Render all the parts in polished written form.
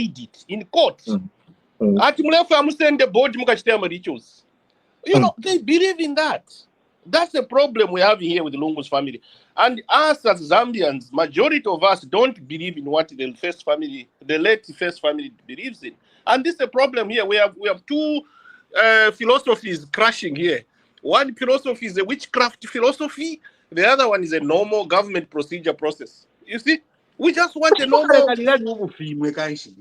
it in court. At Mulefa send the board rituals. You know, they believe in that. That's the problem we have here with the Lungu's family. And us as Zambians, majority of us don't believe in what the late first family believes in. And this is the problem here. We have two philosophies crashing here. One philosophy is a witchcraft philosophy. The other one is a normal government procedure process. You see? We just want a normal...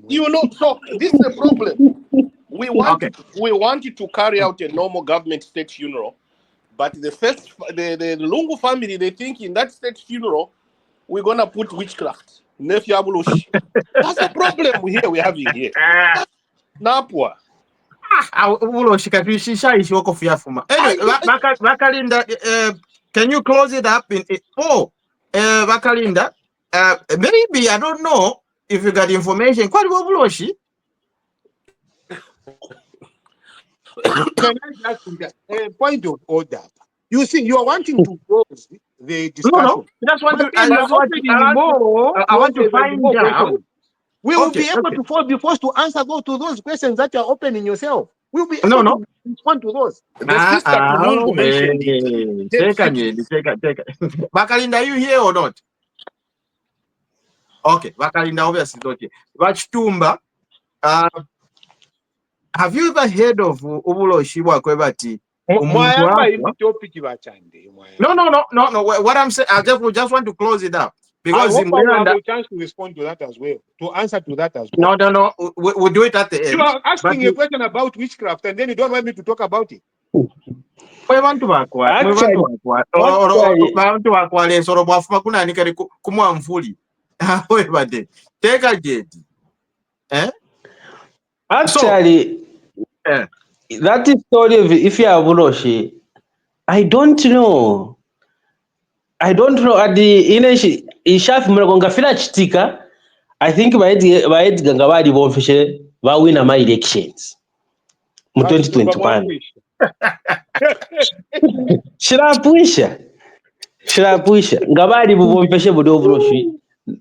You know, so this is the problem. We want you to carry out a normal government state funeral. But the Lungu family, they think in that state funeral, we're going to put witchcraft. That's the problem we're having here. Napwa. Anyway, can you close it up? Vakalinda, maybe, I don't know if you got information. Can I just a point of order? You see, you are wanting to close the discussion. No. That's what I want to find out. We will be able to be forced to answer those questions that you are opening yourself. We'll be able to respond to those. The sister Lungu mentioned it. Take it. Vakalinda, are you here or not? Okay, Vakalinda obviously not here. Vachitumba, have you ever heard of Ubuloshi Wakwebati? No. What I'm saying, I just want to close it up because I have a chance to respond to that as well, to answer to that as well. No. We'll do it at the end. You are asking a question about witchcraft, and then you don't want me to talk about it. Actually, that is story of if you are Buloshi. I don't know. At the initial Ishaf Muragongafila Chitika, I think by Gangawadi Bonfishe, win my elections. 2021. Shirapusha. Gabadi Bonfishe Budovoshi.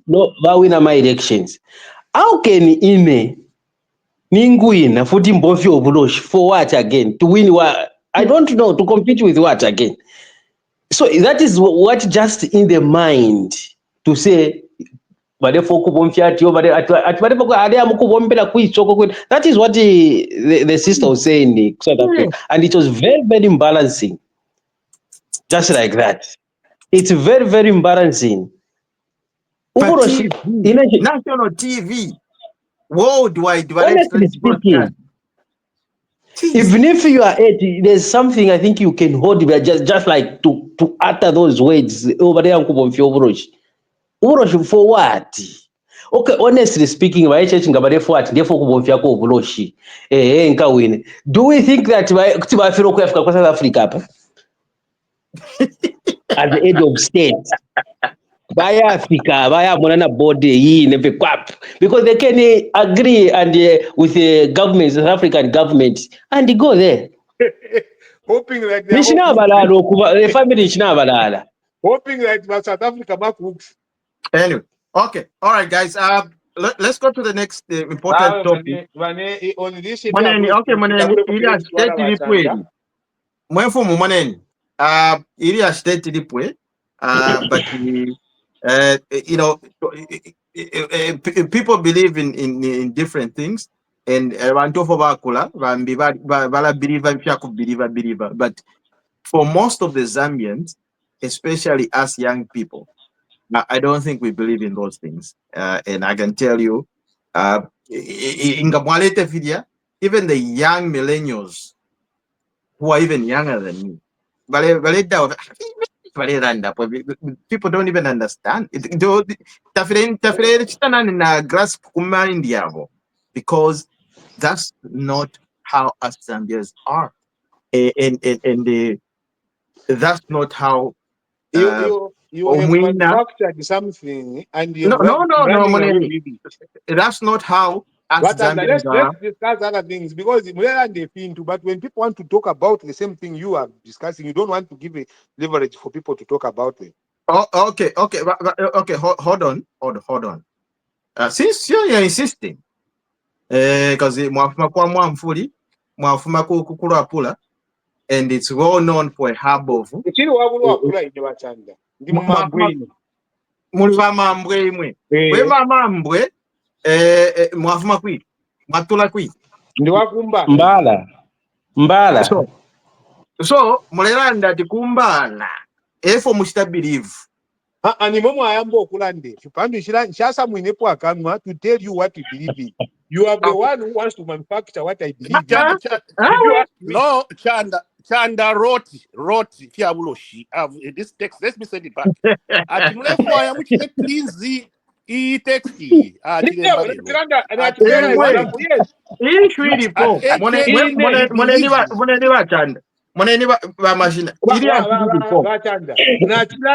No, win my elections. How can Ine Ninguin footing Bonfio Bulosh for what again? To win what? I don't know, to compete with what again? So that is what just in the mind to say, that is what the sister was saying, and it was very, very embarrassing. Just like that. It's very, very embarrassing. National TV, worldwide, even if you are 80, there's something I think you can hold just like to utter those words over there. Urosh for what? Okay, honestly speaking, do we think that South Africa at the head of state? By Africa, by Monana body, because they can agree and with the government, South African government, and they go there. Hoping like the family hoping like South Africa works. Anyway, okay, all right, guys. Let's go to the next important topic. On this, people believe in different things, and but for most of the Zambians, especially us young people, I don't think we believe in those things. And I can tell you, in even the young millennials who are even younger than me, people don't even understand because that's not how us Zambians are, and that's not how you have manufactured something and you no, that's not how us Zambians are. Let's discuss other things because but when people want to talk about the same thing you are discussing, you don't want to give a leverage for people to talk about it. Okay. Hold on. Since you're insisting, Because mwafuma kwa Mwamfuli, mwafuma kukulapula, and it's well known for a hub of Ekiri wabulu akula ine bachanda. Ndi mambwe ine. Muli bamambwe imwe. Bwe mamambwe mwafuma kwi. Mwatula kwi. Ndi wakumba. Mbala. So mulelanda tikumbala. Efo mushita believe. Ani momo ayambo okulande. Chupandu nshasa mwinepo akamwa to tell you what you believe in. You are the one who wants to manufacture what I believe in. No, Chanda wrote Fiabuloshi. This text, let me send it back. Ati mlefo ya mchite cleansi I texti. Ati Moneni ba machine.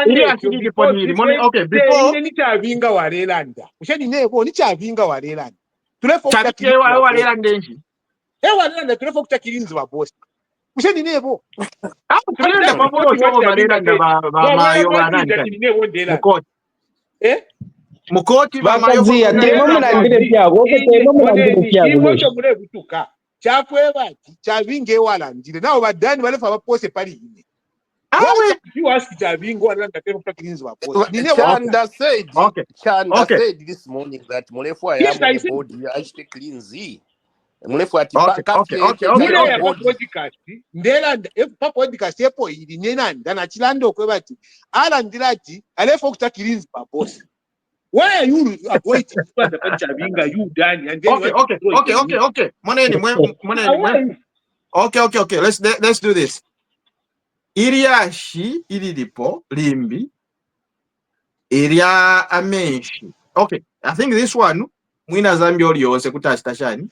Ili asidi po nili. Okay, before ni chavinga warelanda. Ushedi nebo ni chavinga warelanda. Tulefo chavinga warelanda nchi. Warelanda tulefo kutakirinzi wa boss. Ushedi nebo. Tulenda pamoja kwa warelanda ba mayo bananda. Mukoti. Mukoti ba mayo. Tema munandire pyago. Tema munandire pyago. Mure butuka. Chakwe bati chavinge walandire nawo badani balefa bapose pali ine. You ask chavingo walanda tena kutakirinzi wa boss. Chanda said said this morning that Mulefu ayambo body ashite cleansi. Mulefu ati podcast ndelanda podcast epo ili nenanda na chilando kwe bati alandira ati alefo kutakirinzi wa boss. Why are you avoiding the chavinga you done and then okay. Moneni. Okay. Let's do this. Iriashi ilipo limbi. Iria amenshi. Okay, I think this one mwina Zambia oliyose kutashitashani.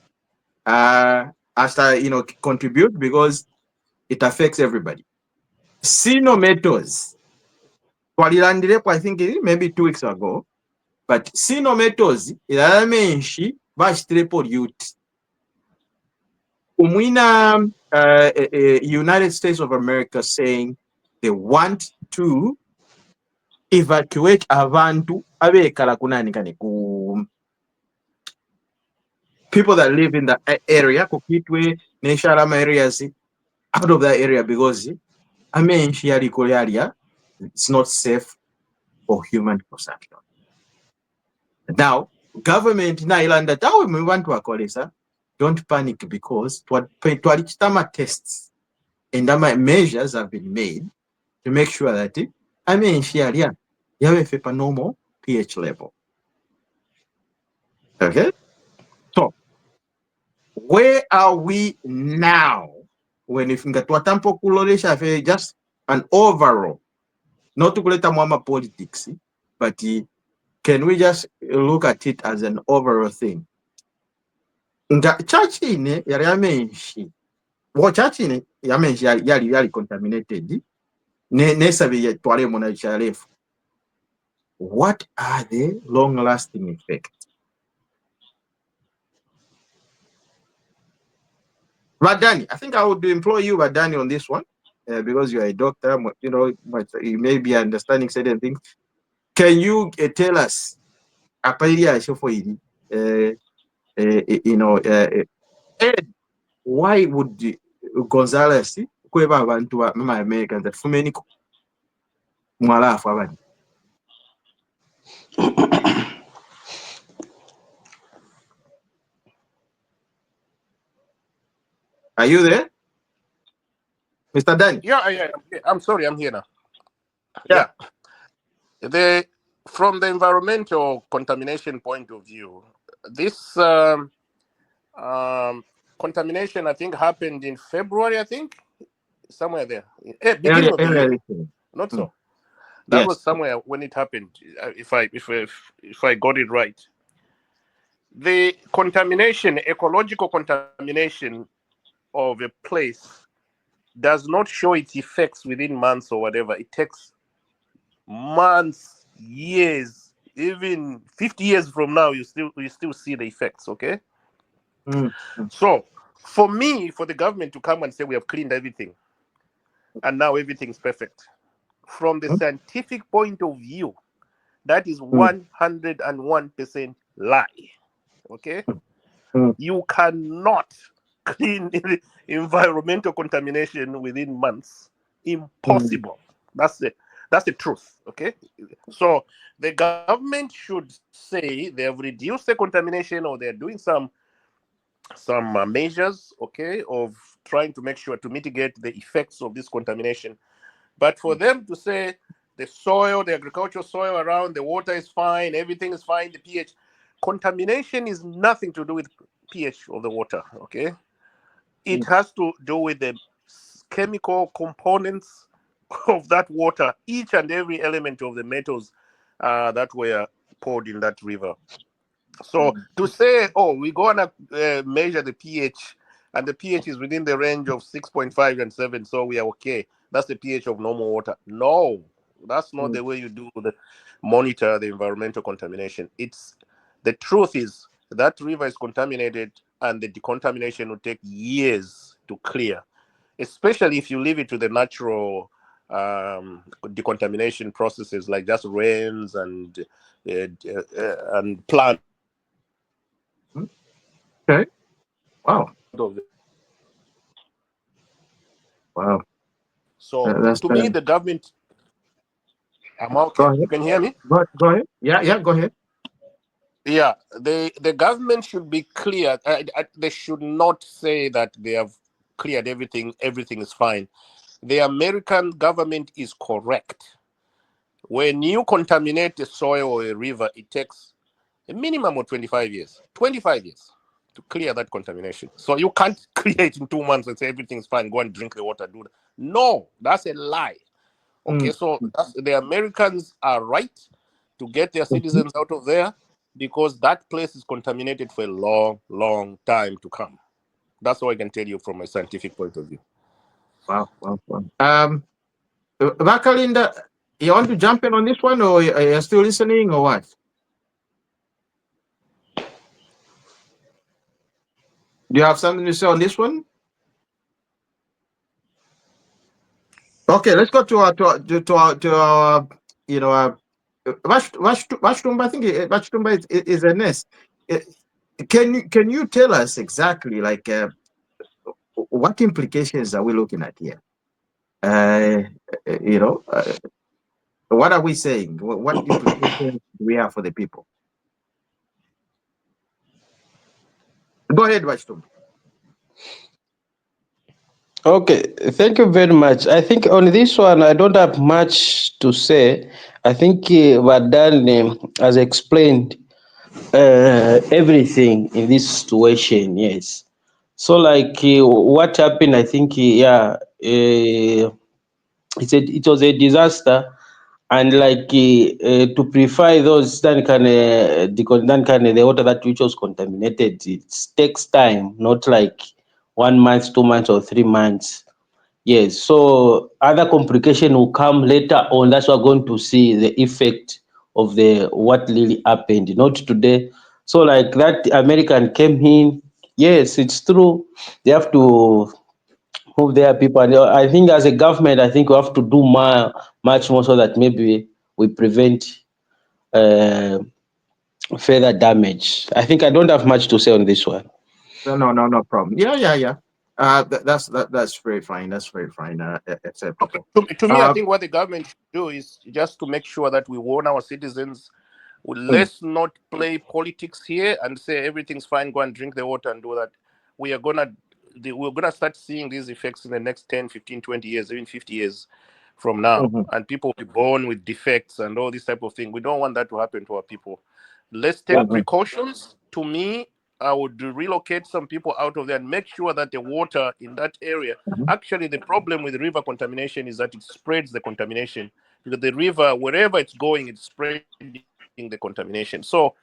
After contribute because it affects everybody. Sino Metals. I think maybe 2 weeks ago. But Sino Metals ilamenshi bashitire pollute. Umwina United States of America saying they want to evacuate abantu abekala kunani kani ku people that live in the area ku Kitwe Nesharama areas out of that area because it's not safe for human consumption. Now government na ilanda tawe we want to akolesa. Don't panic because twalichitama tests and measures have been made to make sure that yawe fepa normal pH level. Okay? So, where are we now? When if ngatwatampo kuloresha just an overall, not to kuleta mwama politics, but can we just look at it as an overall thing? Church ine yari amenshi. Church ine yamenshi yali contaminated. Nesabe twale mona chalefu. What are the long-lasting effects? Vadani, I think I would employ you, Vadani, on this one, because you are a doctor. You may be understanding certain things. Can you tell us, why would Gonzalez kweba abantu ba Americans that fumeniko mwalafu abandi? Are you there, Mr. Dan? Yeah. I'm sorry, I'm here now. Yeah. From the environmental contamination point of view, this contamination, I think, happened in February. I think somewhere there. Beginning of the year. Not so. That was somewhere when it happened. If I got it right. The contamination, ecological contamination of a place does not show its effects within months or whatever. It takes months, years, even 50 years from now, you still see the effects, okay? So for the government to come and say we have cleaned everything and now everything's perfect, from the scientific point of view, that is 101% lie, okay? You cannot clean environmental contamination within months. Impossible. That's the truth. Okay. So the government should say they have reduced the contamination, or they're doing some measures, okay, of trying to make sure to mitigate the effects of this contamination. But for them to say the soil, the agricultural soil around, the water is fine, everything is fine, the pH, contamination is nothing to do with pH of the water, okay? It has to do with the chemical components of that water, each and every element of the metals that were poured in that river. So to say, oh, we're going to measure the pH, and the pH is within the range of 6.5 and 7, so we are okay. That's the pH of normal water. No, that's not the way you do monitor the environmental contamination. The truth is that river is contaminated, and the decontamination will take years to clear, especially if you leave it to the natural decontamination processes like just rains and plant. Okay. Wow. Wow. So to me, the government. I'm okay. You can hear me? Go ahead. Yeah, go ahead. Yeah, the government should be clear. They should not say that they have cleared everything is fine. The American government is correct. When you contaminate a soil or a river, it takes a minimum of 25 years. 25 years to clear that contamination. So you can't clear it in 2 months and say everything's fine, go and drink the water, do that. No, that's a lie. Okay, so the Americans are right to get their citizens out of there, because that place is contaminated for a long, long time to come. That's all I can tell you from a scientific point of view. Wow. Vakalinda, you want to jump in on this one, or are you still listening, or what? Do you have something to say on this one? Okay, let's go to our Vashtumba. I think Vashtumba is a nest. Can you tell us exactly, like, what implications are we looking at here? What are we saying? What implications do we have for the people? Go ahead, Vashtumba. Okay, thank you very much. I think on this one, I don't have much to say. I think Vadan has explained everything in this situation, yes. So, like, what happened, I think, it was a disaster. And like to purify those the water that which was contaminated, it takes time, not like 1 month, 2 months, or 3 months. Yes, so other complication will come later on. That's why we're going to see the effect of what really happened, not today. So like that American came in, yes, it's true. They have to move their people. And I think as a government, I think we have to do much more so that maybe we prevent further damage. I think I don't have much to say on this one. No problem. Yeah. That's very fine. That's very fine. Acceptable. To me, I think what the government should do is just to make sure that we warn our citizens. Let's not play politics here and say everything's fine, go and drink the water and do that. We're gonna start seeing these effects in the next 10, 15, 20 years, even 50 years from now. And people will be born with defects and all this type of thing. We don't want that to happen to our people. Let's take precautions. To me, I would relocate some people out of there and make sure that the water in that area, actually the problem with river contamination is that it spreads the contamination. Because the river, wherever it's going, it's spreading the contamination. So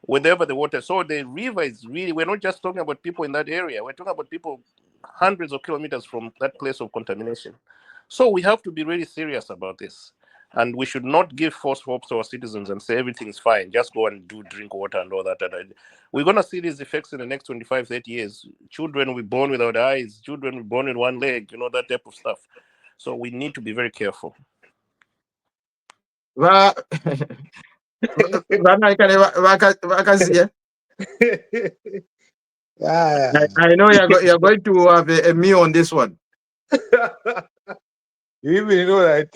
wherever the water, so the river is really, we're not just talking about people in that area, we're talking about people hundreds of kilometers from that place of contamination. So we have to be really serious about this, and we should not give false hopes to our citizens and say everything's fine, just go and drink water and all that. We're going to see these effects in the next 25, 30 years. Children will be born without eyes, children will be born with one leg, that type of stuff. So we need to be very careful. I know you're going to have a me on this one. You even know that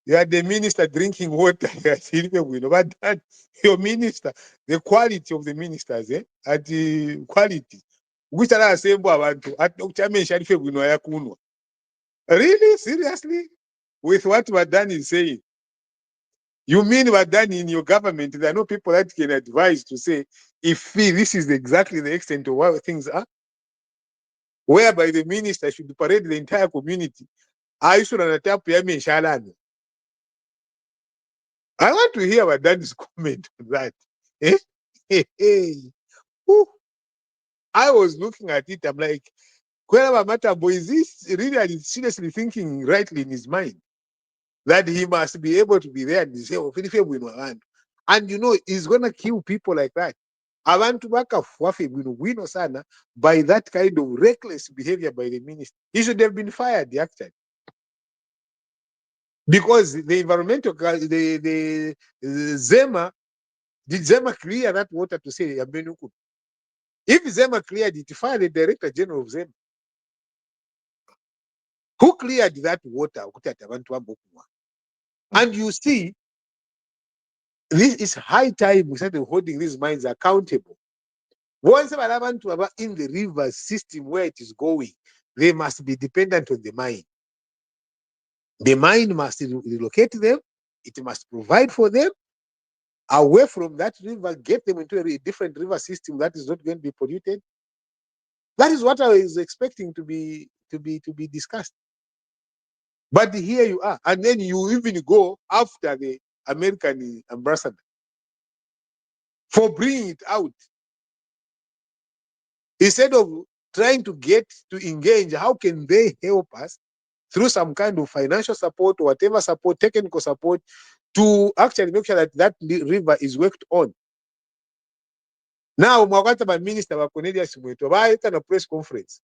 you are the minister drinking water. But that your minister, the quality of the ministers, at the quality. Which are the same abantu at really? Seriously? With what Wadani is saying? You mean Wadani in your government? There are no people that can advise to say, if this is exactly the extent of how things are, whereby the minister should parade the entire community. I should have tapped Shalan. I want to hear Wadani's comment on that. Whew. I was looking at it, I'm like, wherever matter boy, is this really seriously thinking rightly in his mind that he must be able to be there and say, oh, and you know, he's gonna kill people like that. I want to work sana by that kind of reckless behavior by the minister. He should have been fired, actually. Because the environmental, the Zema, did Zema clear that water to say, if Zema cleared it, fire the Director General of Zema. Who cleared that water? And you see, this is high time we started holding these mines accountable. Once in the river system where it is going, they must be dependent on the mine. The mine must relocate them, it must provide for them, away from that river, get them into a different river system that is not going to be polluted. That is what I was expecting to be discussed. But here you are, and then you even go after the American ambassador for bringing it out. Instead of trying to get to engage, how can they help us through some kind of financial support or whatever support, technical support, to actually make sure that that river is worked on. Now, my minister of Cornelius Mweto, I had a press conference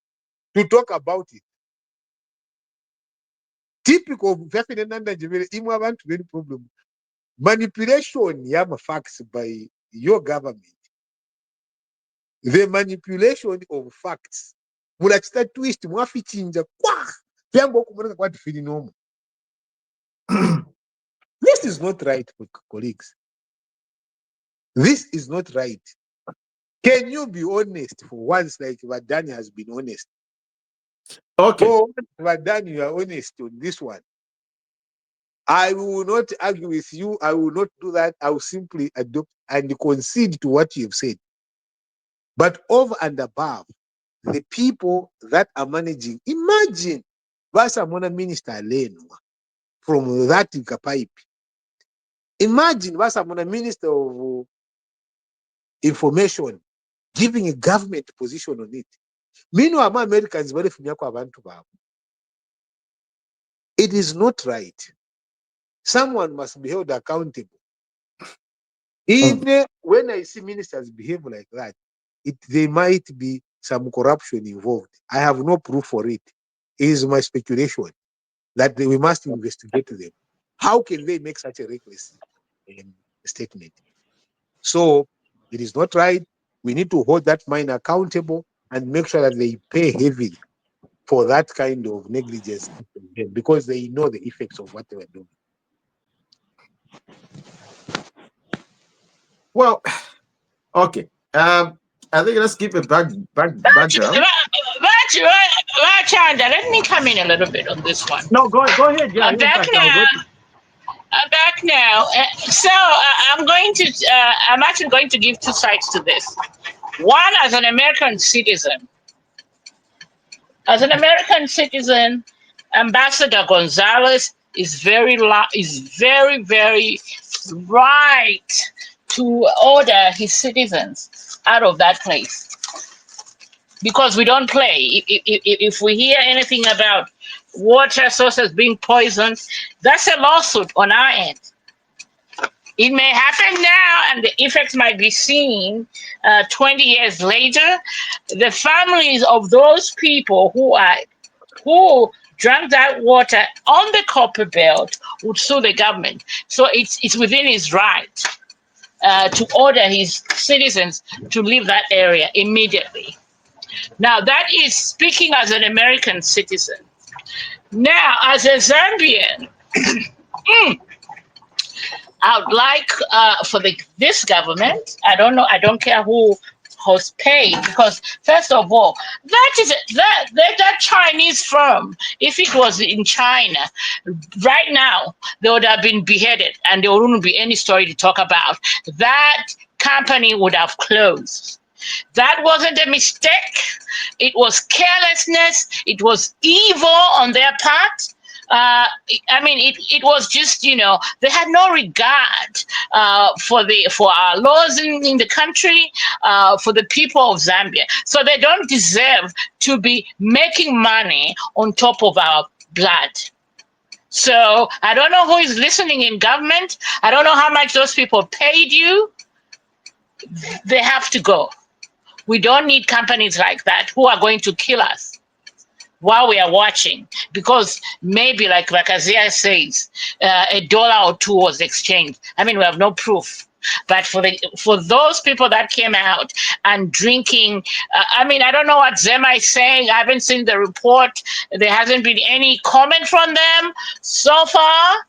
to talk about it. Typical of very problem. Manipulation yama facts by your government. The manipulation of facts. Mulachita twist mwafichinja kwa. Fiambo kumureka kwa tifini nomo. This is not right, colleagues. This is not right. Can you be honest for once, like Vadani has been honest? Okay. For Vadani, you are honest on this one. I will not argue with you. I will not do that. I will simply adopt and concede to what you have said. But over and above, the people that are managing, imagine, Vasa Mona Minister Lenwa from that pipe. Imagine Vasa Mona Minister of Information giving a government position on it. Meanwhile, Americans very familiar with abantu babo. It is not right. Someone must be held accountable. Even when I see ministers behave like that, there might be some corruption involved. I have no proof for it. It is my speculation that we must investigate them. How can they make such a reckless statement? So it is not right. We need to hold that mine accountable and make sure that they pay heavily for that kind of negligence because they know the effects of what they were doing. Well, okay. I think let's keep it background. Let me come in a little bit on this one. No, go ahead. Yeah, I'm back now. I'm back now. So I'm actually going to give two sides to this. One, as an American citizen. As an American citizen, Ambassador Gonzalez is very, very right to order his citizens out of that place. Because we don't play. If we hear anything about water sources being poisoned, that's a lawsuit on our end. It may happen now and the effects might be seen 20 years later. The families of those people who drank that water on the copper belt would sue the government. So it's within his right to order his citizens to leave that area immediately. Now, that is speaking as an American citizen. Now, as a Zambian, I would like for this government, I don't know, I don't care who was paid, because first of all, that Chinese firm, if it was in China, right now, they would have been beheaded and there wouldn't be any story to talk about. That company would have closed. That wasn't a mistake. It was carelessness. It was evil on their part. I mean, it was just, they had no regard for our laws in the country, for the people of Zambia. So they don't deserve to be making money on top of our blood. So I don't know who is listening in government. I don't know how much those people paid you. They have to go. We don't need companies like that who are going to kill us while we are watching, because maybe, like Azia says, $1 or $2 was exchanged. I mean, we have no proof. But for those people that came out and drinking, I mean, I don't know what Zema is saying. I haven't seen the report. There hasn't been any comment from them so far.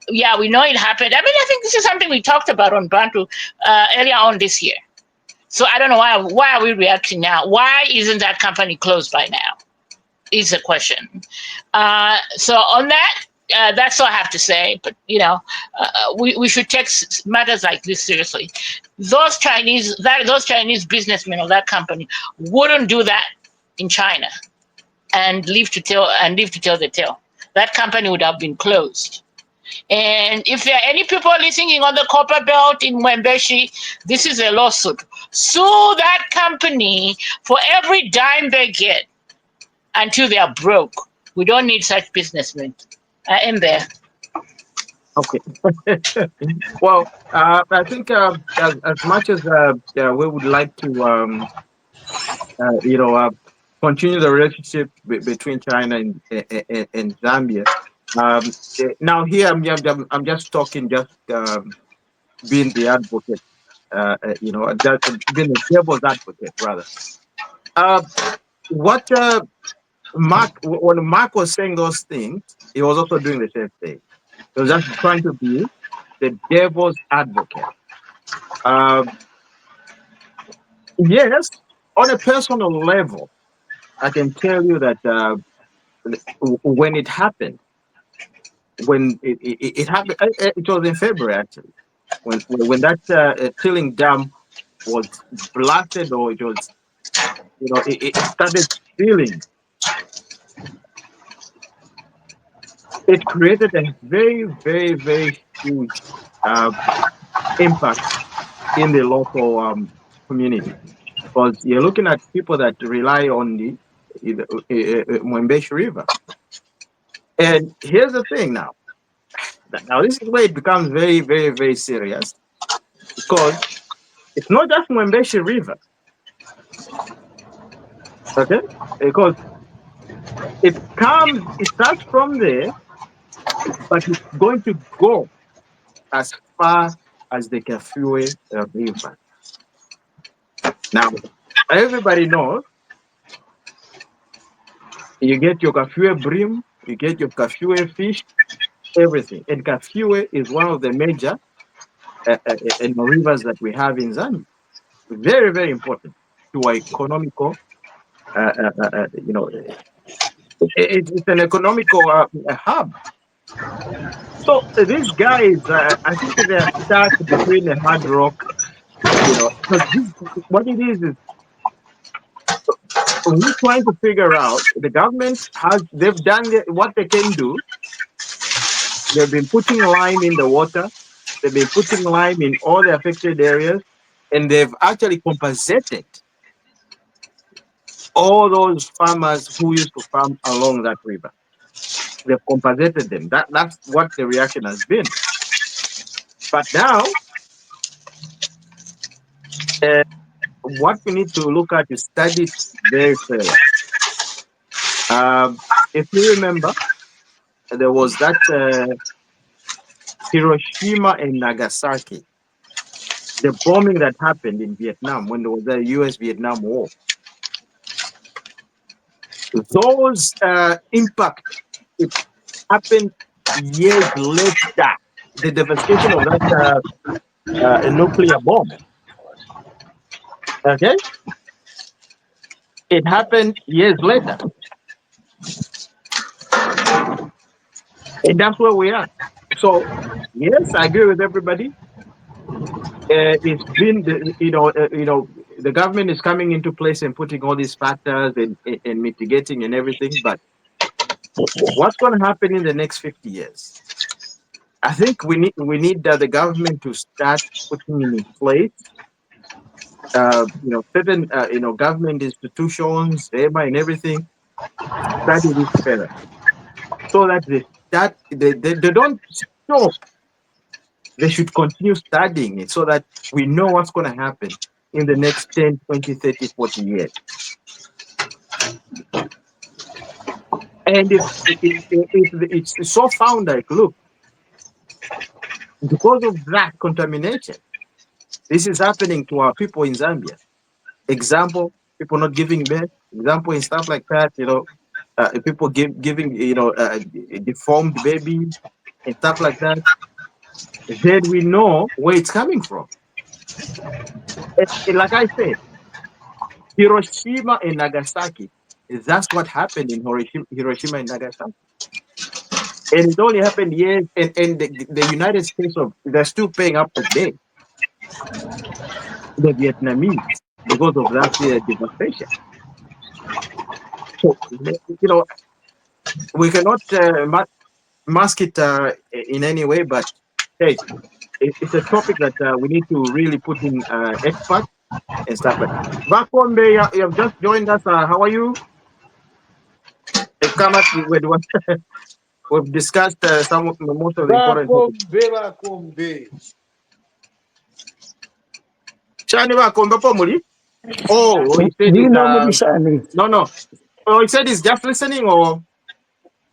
Yeah, we know it happened. I mean, I think this is something we talked about on Bantu earlier on this year. So I don't know why are we reacting now? Why isn't that company closed by now? Is the question. So on that, that's all I have to say. But we should take matters like this seriously. Those Chinese businessmen of that company wouldn't do that in China and live to tell the tale. That company would have been closed. And if there are any people listening on the copper belt in Mwembeshi, this is a lawsuit. Sue that company for every dime they get until they are broke. We don't need such businessmen. I am there. Okay. Well, I think as much as we would like to, continue the relationship between China and Zambia. Now here I'm just talking, just being the advocate, being the devil's advocate rather. What when Mark was saying those things, he was also doing the same thing. He was just trying to be the devil's advocate. Yes, on a personal level, I can tell you that when it happened, when it happened, it was in February actually, when that Tilling Dam was blasted, or it was, it started spilling. It created a very, very, very huge impact in the local community, because you're looking at people that rely on the Mwembeshi River. And here's the thing now. Now this is where it becomes very, very, very serious, because it's not just Mwembeshi River, okay? Because it starts from there, but it's going to go as far as the Kitwe River. Now, everybody knows you get your Kitwe bream, you get your Kitwe fish, everything. And Kitwe is one of the major rivers that we have in Zambia. Very, very important to our economical, it's an economical hub. So these guys, I think they're stuck between a hard rock, because what it is we're trying to figure out. The government they've done what they can do. They've been putting lime in the water. They've been putting lime in all the affected areas, and they've actually compensated all those farmers who used to farm along that river. They've compensated them. That's what the reaction has been. But now, what we need to look at is study it very clearly. If you remember, there was that Hiroshima and Nagasaki, the bombing that happened in Vietnam when there was a US-Vietnam War. those impact, it happened years later. The devastation of that nuclear bomb. Okay, it happened years later, and that's where we are. So yes, I agree with everybody. It's been the government is coming into place and putting all these factors and mitigating and everything, but what's going to happen in the next 50 years? I think we need the government to start putting in place certain government institutions, EMA and everything, study this further, so that they don't stop. They should continue studying it so that we know what's going to happen in the next 10, 20, 30, 40 years. And if it's so found like, look, because of that contamination, this is happening to our people in Zambia. Example, people not giving birth. Example, and stuff like that. People giving deformed babies and stuff like that. Then we know where it's coming from. And like I said, Hiroshima and Nagasaki. That's what happened in Hiroshima and Nagasaki. And it only happened years, and the United States they're still paying up to date the Vietnamese because of that devastation. So we cannot mask it in any way, but hey, it's a topic that we need to really put in experts and stuff like that. Vakombe, you have just joined us. How are you? Come up with what we've discussed most of the important topics. Vakombe. Chani Vakombe Pomuli? Oh, he said it, no. Oh, he said he's just listening, or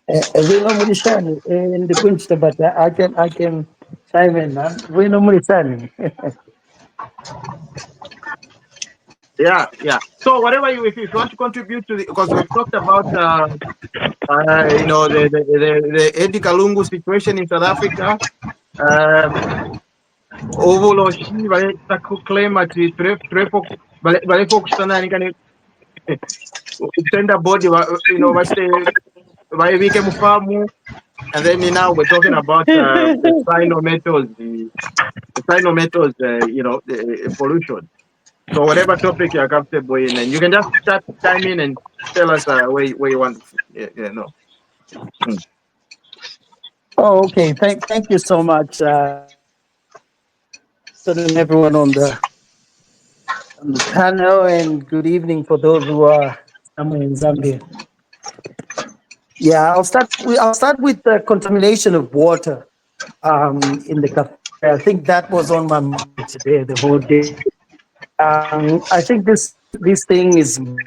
In the Queen's, but I can chime in, man. We know Mulisani. yeah. So whatever if you want to contribute to because we've talked about the Eddie Kalungu situation in South Africa. Overloshi baleta claim ati balefokustana nikani tender body baivike mufamu, and then now we're talking about the Sino Metals, the Sino Metals pollution. So whatever topic you're comfortable in, and you can just start chime in and tell us where you want. Oh, okay. Thank you so much, everyone on the panel, and good evening for those who are somewhere in Zambia. Yeah, I'll start with the contamination of water in the cafe. I think that was on my mind today the whole day. I think this thing is more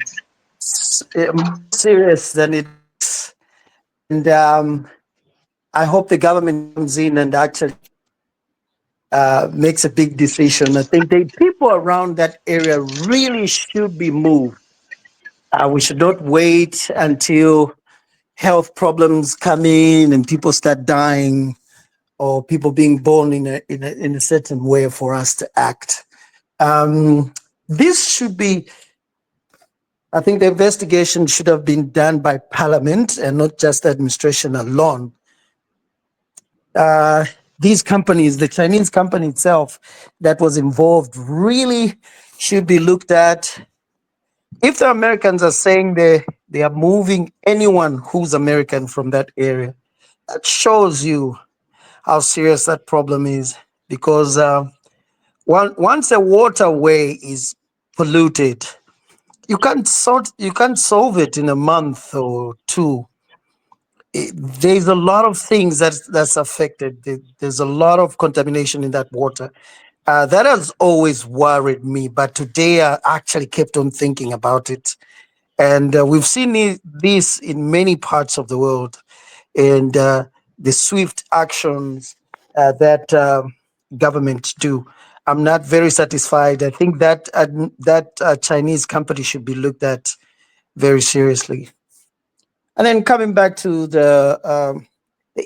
serious than it is, and I hope the government comes in and actually makes a big decision. I think the people around that area really should be moved. We should not wait until health problems come in and people start dying or people being born in a certain way for us to act. This should be, I think the investigation should have been done by Parliament and not just the administration alone. These companies, the Chinese company itself that was involved, really should be looked at. If the Americans are saying they are moving anyone who's American from that area, that shows you how serious that problem is. Because once a waterway is polluted, you can't solve it in a month or two. There's a lot of things that's affected. There's a lot of contamination in that water. That has always worried me, but today I actually kept on thinking about it. And we've seen this in many parts of the world, and the swift actions that governments do. I'm not very satisfied. I think that Chinese company should be looked at very seriously. And then coming back to the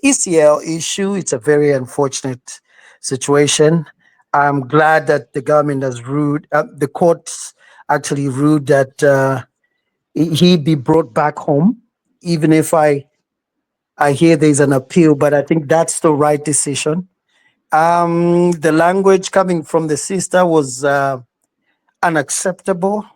ECL issue, it's a very unfortunate situation. I'm glad that the government has ruled, the courts actually ruled that he be brought back home, even if I hear there's an appeal, but I think that's the right decision. The language coming from the sister was unacceptable.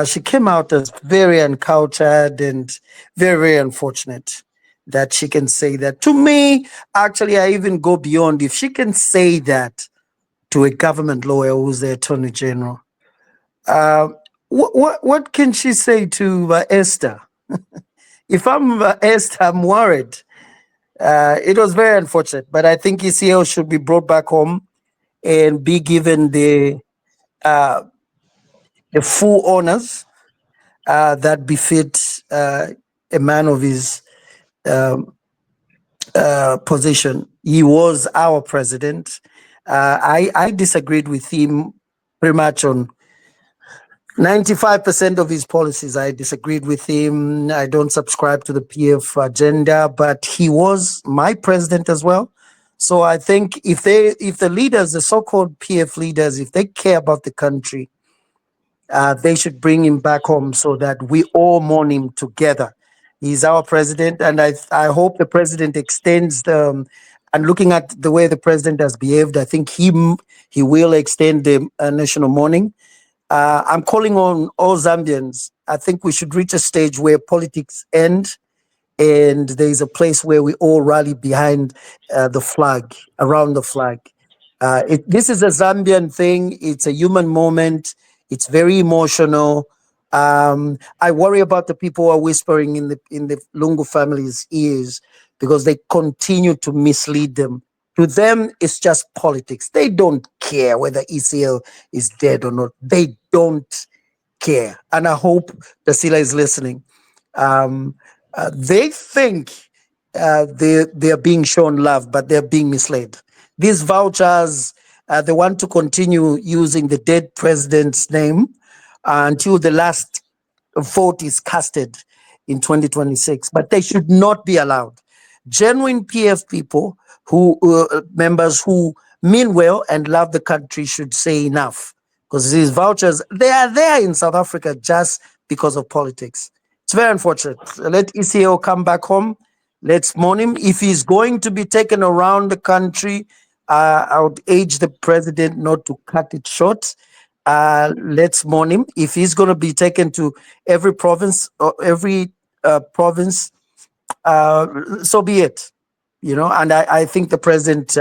She came out as very uncultured and very, very unfortunate that she can say that. To me, actually, I even go beyond. If she can say that to a government lawyer who's the Attorney General, what can she say to Esther? If I'm Esther, I'm worried. It was very unfortunate, but I think ECL should be brought back home and be given the full honors that befit a man of his position. He was our president. I disagreed with him pretty much on 95% of his policies. I disagreed with him. I don't subscribe to the PF agenda, but he was my president as well. So I think if the leaders, the so-called PF leaders, if they care about the country, they should bring him back home so that we all mourn him together. He's our president, and I hope the president extends the. And looking at the way the president has behaved, I think he will extend the national mourning. I'm calling on all Zambians. I think we should reach a stage where politics end, and there's a place where we all rally behind the flag, around the flag. This is a Zambian thing. It's a human moment. It's very emotional. I worry about the people who are whispering in the Lungu family's ears because they continue to mislead them. To them, it's just politics. They don't care whether ECL is dead or not. They don't care. And I hope Dasila is listening. They think they are being shown love, but they're being misled. These vouchers, they want to continue using the dead president's name until the last vote is casted in 2026. But they should not be allowed. Genuine PF people, members who mean well and love the country, should say enough. Because these vouchers, they are there in South Africa just because of politics. It's very unfortunate. Let ECL come back home. Let's mourn him. If he's going to be taken around the country, I would urge the president not to cut it short. Let's mourn him. If he's going to be taken to every province, so be it. You know, and I think the president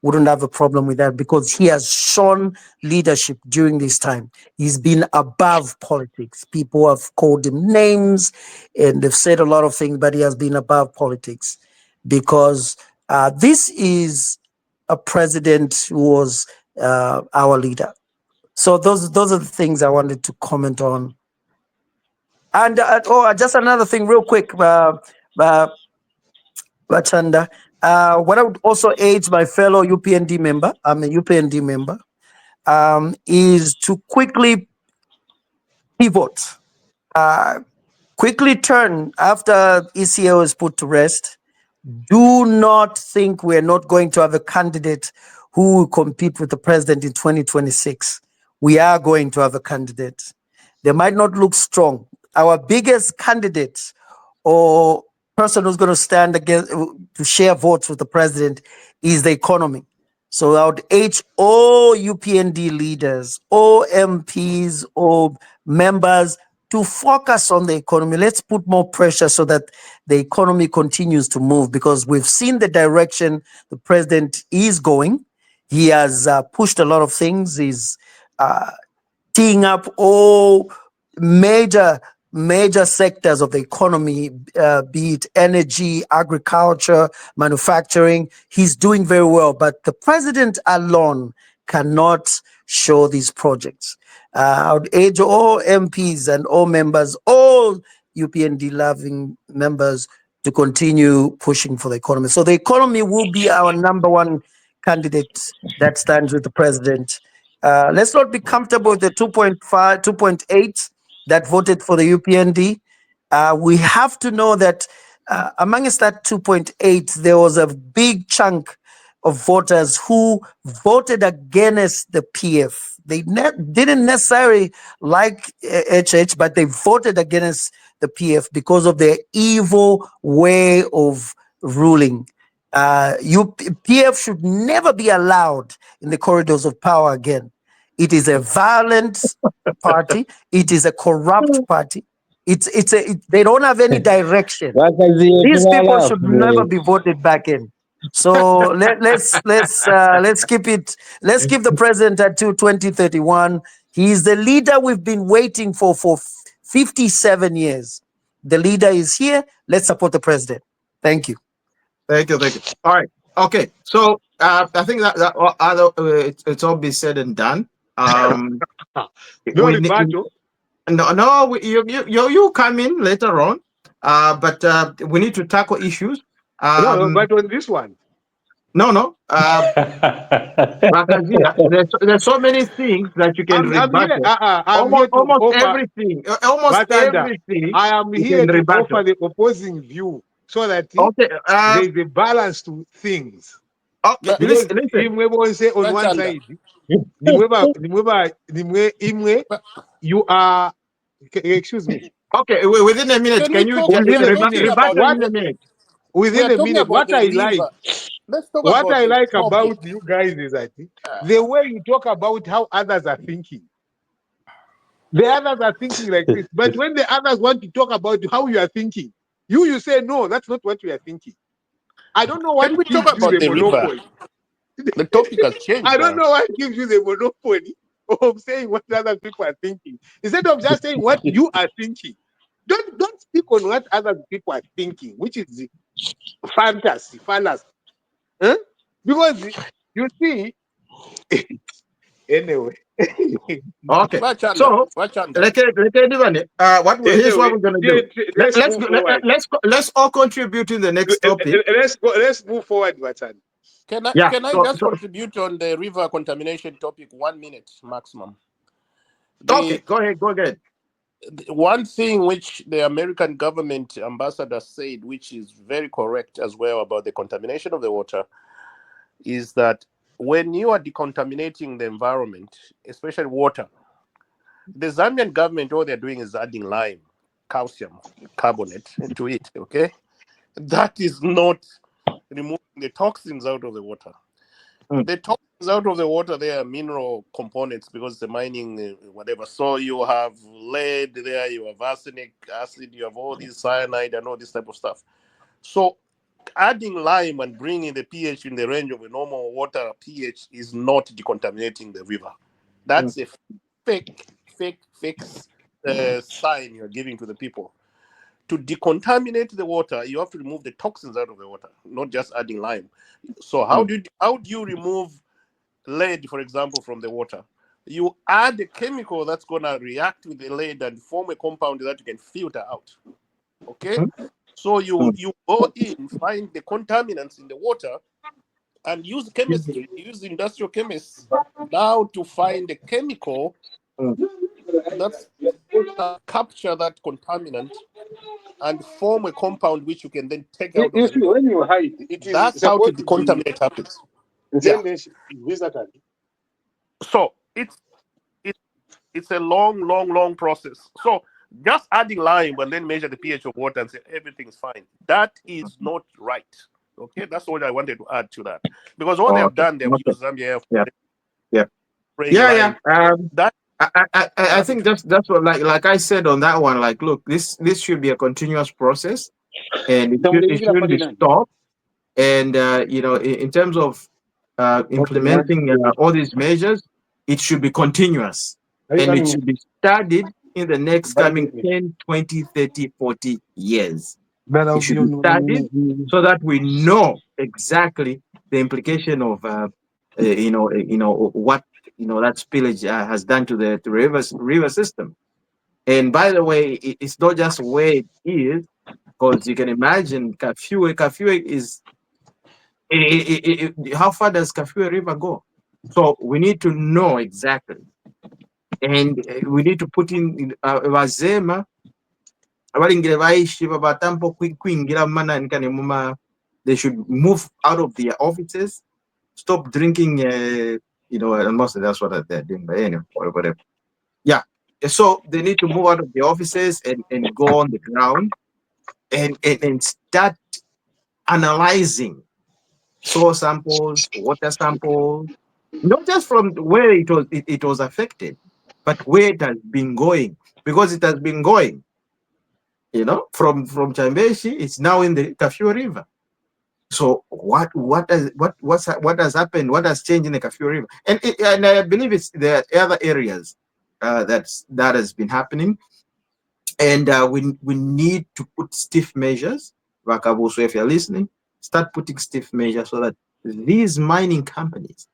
wouldn't have a problem with that because he has shown leadership during this time. He's been above politics. People have called him names and they've said a lot of things, but he has been above politics because this is a president who was our leader. So those are the things I wanted to comment on. And just another thing real quick, Bachanda. What I would also urge my fellow UPND member, I'm a UPND member, is to quickly pivot, quickly turn after ECL is put to rest. Do not think we're not going to have a candidate who will compete with the president in 2026. We are going to have a candidate. They might not look strong. Our biggest candidate or person who's going to stand against to share votes with the president is the economy. So I would urge all UPND leaders, all MPs, all members to focus on the economy. Let's put more pressure so that the economy continues to move because we've seen the direction the president is going. He has pushed a lot of things. He's teeing up all major sectors of the economy, be it energy, agriculture, manufacturing. He's doing very well, but the president alone cannot show these projects. I would urge all MPs and all members, all UPND-loving members to continue pushing for the economy. So the economy will be our number one candidate that stands with the president. Let's not be comfortable with the 2.5, 2.8 that voted for the UPND. We have to know that amongst that 2.8, there was a big chunk of voters who voted against the PF. They didn't necessarily like HH, but they voted against the PF because of their evil way of ruling. PF should never be allowed in the corridors of power again. It is a violent party. It is a corrupt party. They don't have any direction. These people should never be voted back in. So let's keep it. Let's keep the president until 2031. He is the leader we've been waiting for 57 years. The leader is here. Let's support the president. Thank you. Thank you. All right. Okay. So I think that it's all been said and done. You come in later on, but we need to tackle issues. No, but on this one. No. There's so many things that you can rebuttal. Almost everything. I am here to offer the opposing view so that there is a balance to things. Okay, listen. On one side, you are. Excuse me. Okay, within a minute, can you rebuttal in a minute? Within a minute, what I like about you guys is that the way you talk about how others are thinking. The others are thinking like this, but when the others want to talk about how you are thinking, you say no, that's not what we are thinking. I don't know what gives you the monopoly. The topic has changed. I don't know what gives you the monopoly of saying what other people are thinking instead of just saying what you are thinking. Don't speak on what other people are thinking, which is the fantasy, fallacy. Huh? Because you see, anyway. Okay. So here's what we're gonna do. Let's all contribute in the next topic. Let's move forward, Vatan. Can I just contribute on the river contamination topic? 1 minute maximum. Okay, go ahead. One thing which the American government ambassador said, which is very correct as well about the contamination of the water, is that when you are decontaminating the environment, especially water, the Zambian government, all they're doing is adding lime, calcium carbonate into it, okay? That is not removing the toxins out of the water. The toxins out of the water, they are mineral components because the mining, whatever. So you have lead there, you have arsenic acid, you have all this cyanide and all this type of stuff. So adding lime and bringing the pH in the range of a normal water pH is not decontaminating the river. That's a fake sign you're giving to the people. To decontaminate the water, you have to remove the toxins out of the water, not just adding lime. So how do you remove lead, for example, from the water? You add a chemical that's going to react with the lead and form a compound that you can filter out. Okay? So you go in, find the contaminants in the water, and use chemistry, use industrial chemists now to find the chemical that's capture that contaminant and form a compound which you can then take out. When you hide, that's how to decontaminate happens. Yeah. So it's a long process. So just adding lime and then measure the pH of water and say everything's fine, that is not right. Okay, that's what I wanted to add to that, because what they have done, they've used Zambia. I think that's what, like I said on that one. Like, look, this should be a continuous process, and it shouldn't be stopped. And in terms of implementing all these measures, it should be continuous, and it should be studied in the next coming 10, 20, 30, 40 years. It should be studied so that we know exactly the implication of what that spillage has done to the river system. And by the way, it's not just where it is, because you can imagine Kitwe is how far does Kitwe River go? So we need to know exactly, and we need to put in Wazema abalingire baishi babatampo kwingira mana nkane muma. They should move out of their offices, stop drinking. And most of that's what they're doing. But anyway, whatever. Yeah. So they need to move out of the offices and go on the ground and start analyzing soil samples, water samples, not just from where it was affected, but where it has been going, because it has been going, from Chambeshi, it's now in the Kafue River. So what has happened? What has changed in the Kafue River? And I believe there are other areas that has been happening, and we need to put stiff measures. Wakabuso, if you're listening, start putting stiff measures so that these mining companies,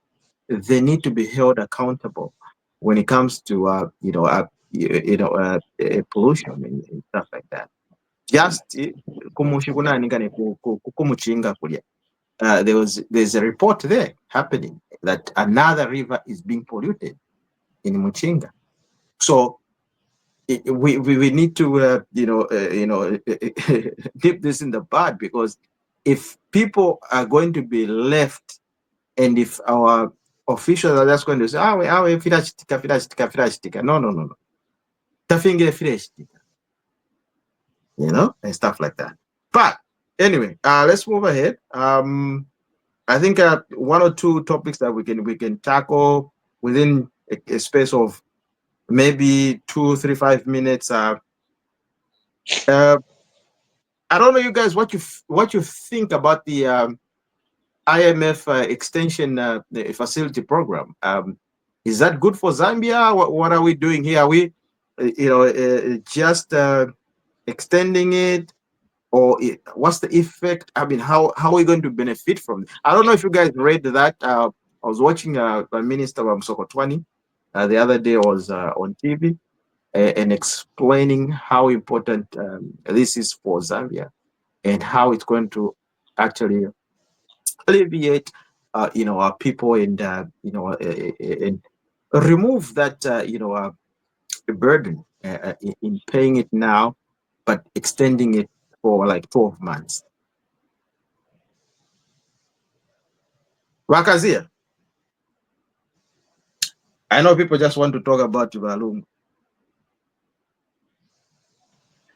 they need to be held accountable when it comes to pollution and stuff like that. Just there's a report there happening that another river is being polluted in Muchinga. So we need to dip this in the bud, because if people are going to be left, and if our officials are just going to say, no, and stuff like that. But anyway, let's move ahead. I think one or two topics that we can tackle within a space of maybe 2, 3, 5 minutes. I don't know, you guys, what you think about the IMF extension facility program. Is that good for Zambia? What are we doing here? Are we, just extending it, or what's the effect? I mean, how are we going to benefit from it? I don't know if you guys read that. I was watching Prime Minister Msokotwani the other day, was on TV and explaining how important this is for Zambia, and how it's going to actually alleviate our people, and and remove that burden in paying it now, but extending it for like 12 months. Wakazia, I know people just want to talk about Lungu.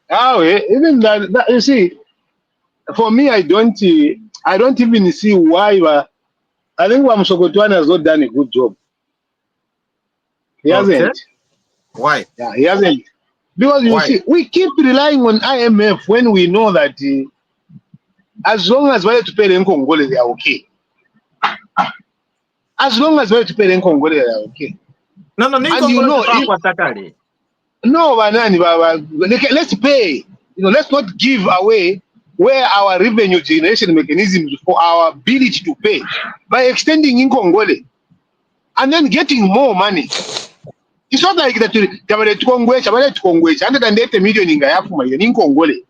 Even that, you see, for me, I don't even see why. I think Msokotwani has not done a good job. He hasn't. Why? Yeah, he hasn't. Because you see, we keep relying on IMF when we know that as long as we're to pay the Nkongole, they are okay. As long as we're to pay the Nkongole, they are okay. No, and let's pay. Let's not give away where our revenue generation mechanism for our ability to pay by extending in Nkongole and then getting more money. It's not like that. 180 million in Nkongole.